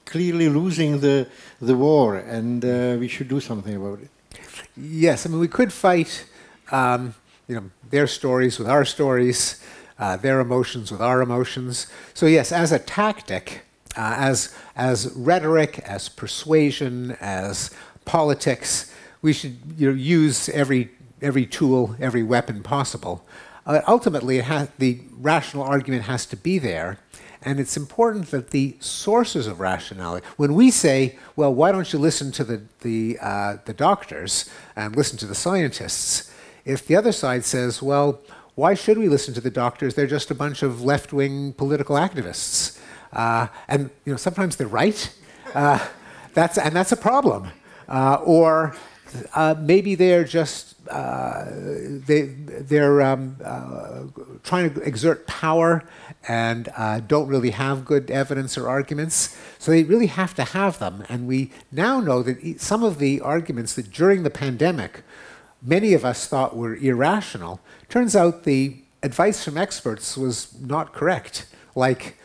S8: clearly losing the war, and we should do something about it.
S3: Yes, I mean, we could fight their stories with our stories, their emotions with our emotions. So yes, as a tactic, as rhetoric, as persuasion, as politics, we should use every tool, every weapon possible. Ultimately, the rational argument has to be there, and it's important that the sources of rationality. When we say, "Well, why don't you listen to the doctors and listen to the scientists?" If the other side says, "Well, why should we listen to the doctors? They're just a bunch of left-wing political activists," and sometimes they're right. That's a problem. Or maybe they're just they're trying to exert power and don't really have good evidence or arguments. So they really have to have them. And we now know that some of the arguments that during the pandemic many of us thought were irrational, turns out the advice from experts was not correct, like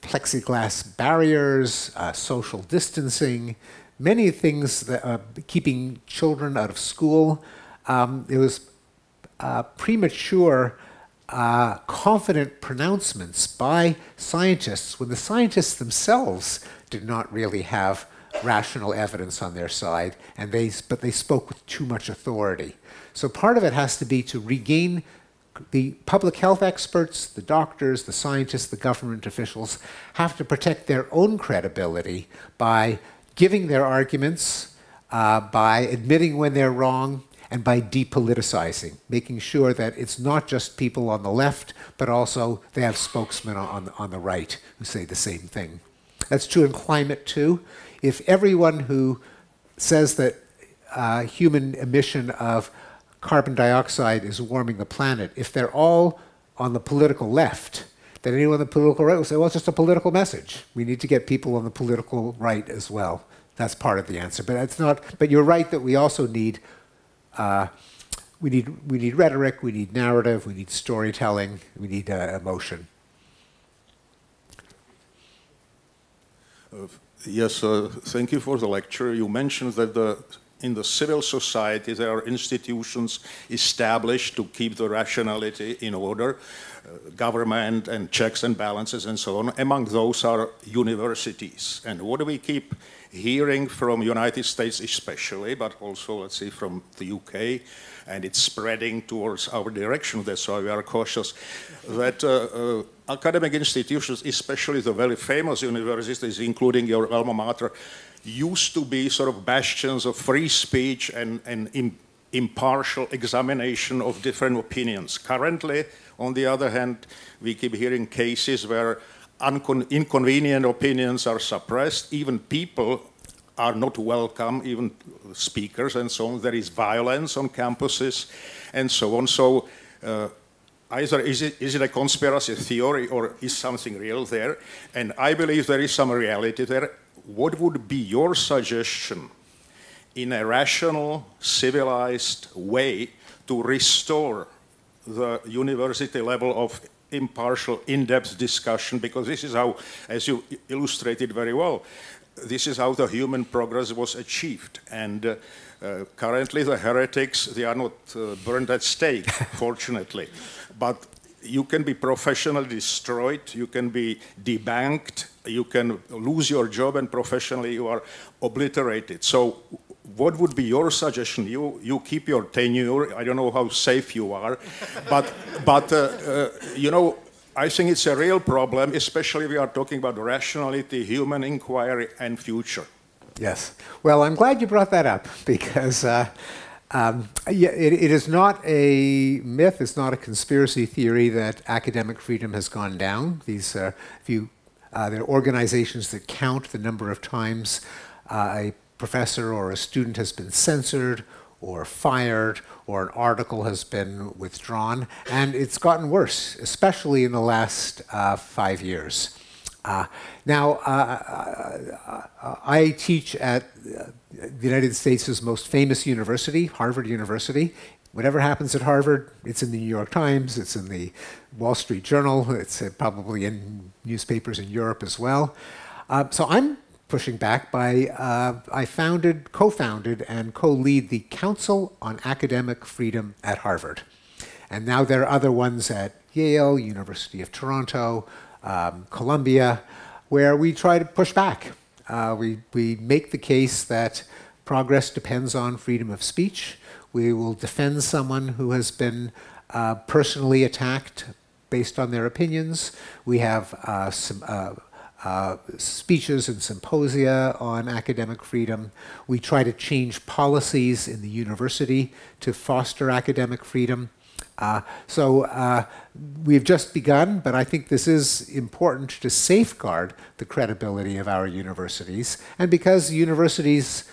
S3: plexiglass barriers, social distancing, many things that keeping children out of school. It was premature, confident pronouncements by scientists when the scientists themselves did not really have rational evidence on their side, but they spoke with too much authority. So part of it has to be to regain the public health experts, the doctors, the scientists, the government officials have to protect their own credibility by giving their arguments, by admitting when they're wrong, and by depoliticizing, making sure that it's not just people on the left, but also they have spokesmen on the right who say the same thing. That's true in climate too. If everyone who says that human emission of carbon dioxide is warming the planet, if they're all on the political left, then anyone on the political right will say, well, it's just a political message. We need to get people on the political right as well. That's part of the answer. But it's not. But you're right that we also need we need rhetoric, we need narrative, we need storytelling, we need emotion.
S9: Yes, thank you for the lecture. You mentioned that the in the civil society, there are institutions established to keep the rationality in order, government and checks and balances and so on. Among those are universities. And what do we keep hearing from United States especially, but also, let's say, from the UK, and it's spreading towards our direction, that's why we are cautious, that academic institutions, especially the very famous universities, including your alma mater, used to be sort of bastions of free speech and impartial examination of different opinions. Currently, on the other hand, we keep hearing cases where inconvenient opinions are suppressed, even people are not welcome, even speakers and so on. There is violence on campuses and so on. So either is it a conspiracy theory or is something real there? And I believe there is some reality there. What would be your suggestion in a rational, civilized way to restore the university level of impartial, in-depth discussion? Because this is how, as you illustrated very well, this is how the human progress was achieved. And currently the heretics, they are not burned at stake, fortunately. But you can be professionally destroyed, you can be debanked, you can lose your job, and professionally you are obliterated. So what would be your suggestion? You keep your tenure. I don't know how safe you are, but you know, I think it's a real problem, especially we are talking about rationality, human inquiry, and future.
S3: Yes. Well, I'm glad you brought that up because it is not a myth, it's not a conspiracy theory that academic freedom has gone down. These, there are organizations that count the number of times a professor or a student has been censored or fired or an article has been withdrawn, and it's gotten worse, especially in the last 5 years. Now, I teach at the United States' most famous university, Harvard University. Whatever happens at Harvard, it's in the New York Times, it's in the Wall Street Journal, it's probably in newspapers in Europe as well. So I'm pushing back by, I co-founded and co-lead the Council on Academic Freedom at Harvard. And now there are other ones at Yale, University of Toronto, Columbia, where we try to push back. We make the case that progress depends on freedom of speech. We will defend someone who has been personally attacked based on their opinions. We have some speeches and symposia on academic freedom. We try to change policies in the university to foster academic freedom. So we've just begun, but I think this is important to safeguard the credibility of our universities. And because universities,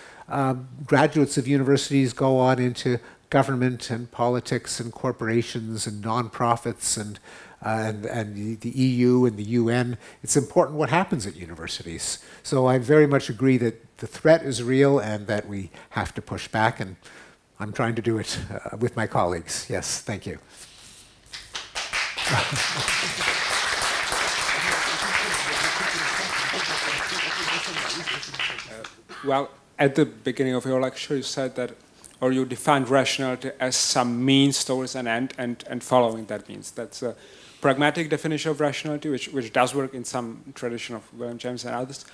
S3: graduates of universities go on into government and politics and corporations and nonprofits and the EU and the UN, it's important what happens at universities. So I very much agree that the threat is real and that we have to push back, and I'm trying to do it with my colleagues. Yes, thank you.
S10: Well, at the beginning of your lecture, you said that, or you defined rationality as some means towards an end and following that means. That's a pragmatic definition of rationality, which does work in some tradition of William James and others.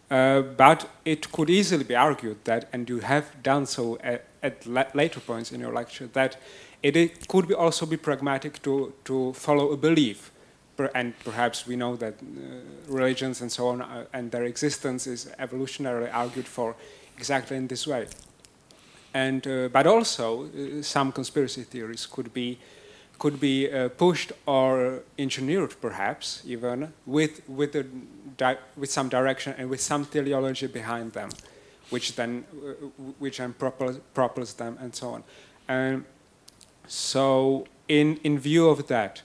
S10: But it could easily be argued that, and you have done so at later points in your lecture, that it could also be pragmatic to follow a belief. And perhaps we know that religions and so on and their existence is evolutionarily argued for exactly in this way. And but also some conspiracy theories could be pushed or engineered, perhaps even with some direction and with some teleology behind them, which then propels them and so on. And so, in view of that,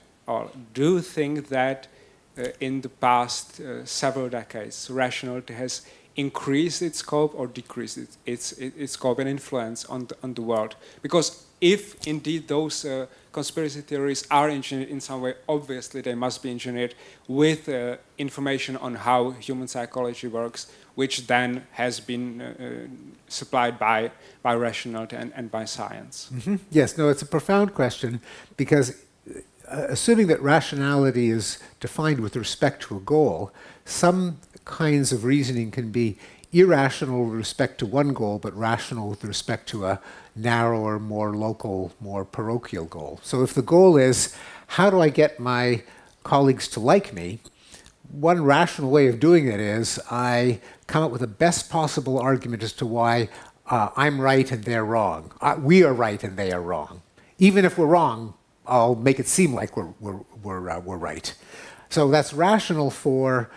S10: do you think that in the past several decades, rationality has increased its scope or decreased its scope and influence on the world? Because if indeed those conspiracy theories are engineered in some way, obviously they must be engineered with information on how human psychology works, which then has been supplied by rationality and by science?
S3: Mm-hmm. Yes, no, it's a profound question, because assuming that rationality is defined with respect to a goal, some kinds of reasoning can be irrational with respect to one goal, but rational with respect to a narrower, more local, more parochial goal. So if the goal is, how do I get my colleagues to like me? One rational way of doing it is I come up with the best possible argument as to why I'm right and they're wrong. We are right and they are wrong. Even if we're wrong, I'll make it seem like we're right. So that's rational for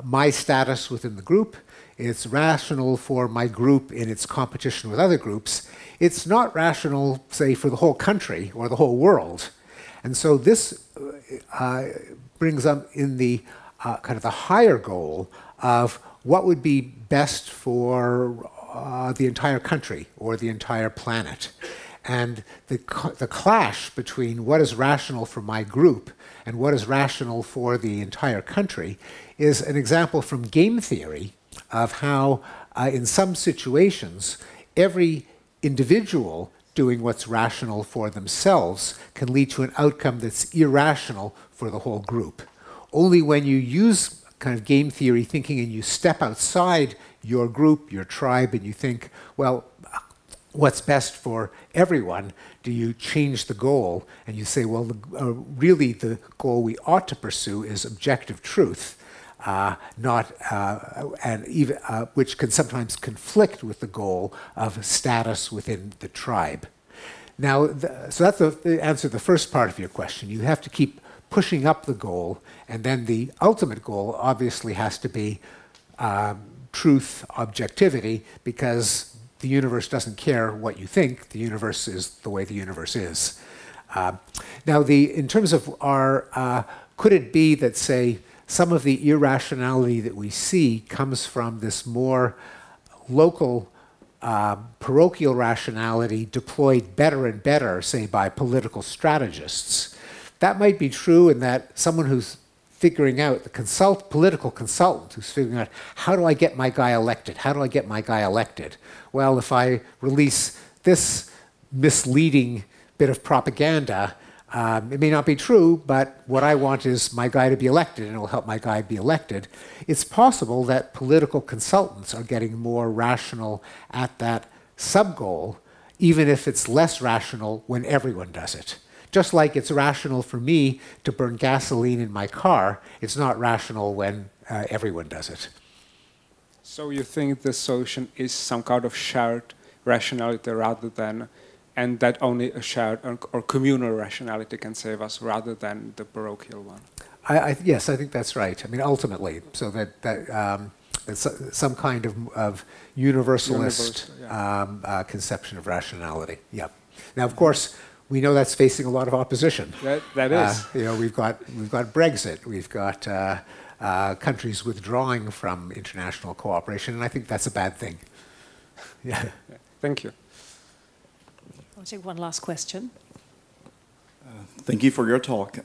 S3: my status within the group. It's rational for my group in its competition with other groups. It's not rational, say, for the whole country or the whole world. And so this brings up in the kind of the higher goal of what would be best for the entire country or the entire planet. And the clash between what is rational for my group and what is rational for the entire country is an example from game theory of how, in some situations, every individual doing what's rational for themselves can lead to an outcome that's irrational for the whole group. Only when you use kind of game theory thinking and you step outside your group, your tribe, and you think, well, what's best for everyone, do you change the goal and you say, well, really the goal we ought to pursue is objective truth, which can sometimes conflict with the goal of status within the tribe. Now, so that's the answer to the first part of your question. You have to keep pushing up the goal, and then the ultimate goal obviously has to be truth, objectivity, because the universe doesn't care what you think. The universe is the way the universe is. Now, in terms of our, could it be that, say, some of the irrationality that we see comes from this more local, parochial rationality deployed better and better, say, by political strategists? That might be true in that someone who's figuring out, the political consultant who's figuring out, how do I get my guy elected? How do I get my guy elected? Well, if I release this misleading bit of propaganda, it may not be true, but what I want is my guy to be elected, and it will help my guy be elected. It's possible that political consultants are getting more rational at that sub-goal, even if it's less rational when everyone does it. Just like it's rational for me to burn gasoline in my car, it's not rational when everyone does it.
S10: So you think the solution is some kind of shared rationality rather than, and that only a shared or communal rationality can save us rather than the parochial one?
S3: Yes, I think that's right. I mean, ultimately, so that's some kind of universalist conception of rationality. Yeah. Now, of course, we know that's facing a lot of opposition.
S10: That is.
S3: You know, we've got Brexit. We've got countries withdrawing from international cooperation, and I think that's a bad thing. Yeah.
S10: Thank you.
S2: I'll take one last question.
S11: Thank you for your talk.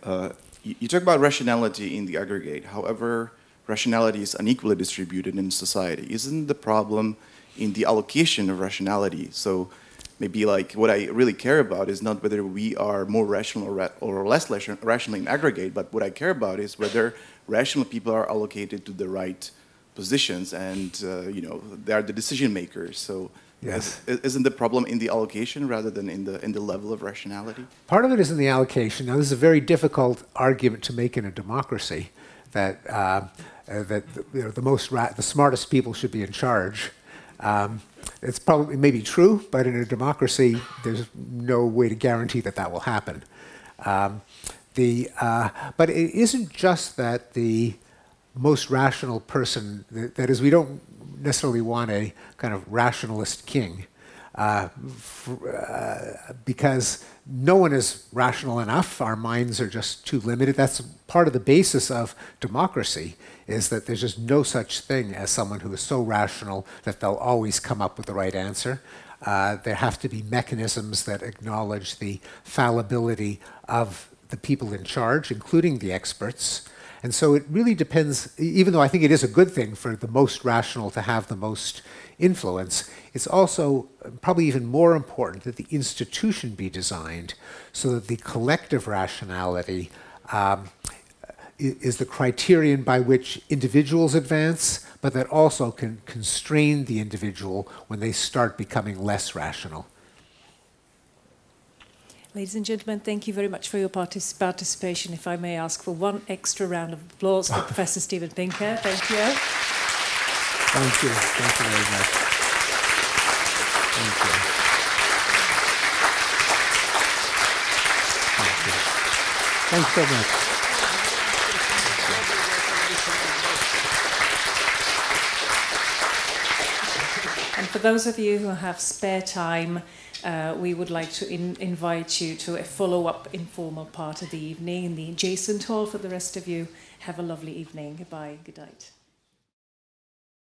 S11: You talk about rationality in the aggregate. However, rationality is unequally distributed in society. Isn't the problem in the allocation of rationality? So maybe like what I really care about is not whether we are more rational or less rational in aggregate, but what I care about is whether rational people are allocated to the right positions and you know, they are the decision makers. So yes. Isn't the problem in the allocation rather than in the level of rationality? Part
S3: of it is in the allocation. Now, this is a very difficult argument to make in a democracy, that that you know, the smartest people should be in charge. It's probably maybe true, but in a democracy, there's no way to guarantee that that will happen. But it isn't just that the most rational person, that is, we don't necessarily want a kind of rationalist king, because no one is rational enough. Our minds are just too limited. That's part of the basis of democracy, is that there's just no such thing as someone who is so rational that they'll always come up with the right answer. There have to be mechanisms that acknowledge the fallibility of the people in charge, including the experts. And so it really depends, even though I think it is a good thing for the most rational to have the most influence, it's also probably even more important that the institution be designed so that the collective rationality is the criterion by which individuals advance, but that also can constrain the individual when they start becoming less rational.
S2: Ladies and gentlemen, thank you very much for your participation. If I may ask for one extra round of applause for Professor Stevenu Pinkerovi. Thank you.
S3: Thank you. Thank you very much. Thank you. Thank you. Thanks so much.
S2: And for those of you who have spare time, we would like to invite you to a follow-up informal part of the evening in the adjacent hall. For the rest of you, have a lovely evening. Goodbye. Good night.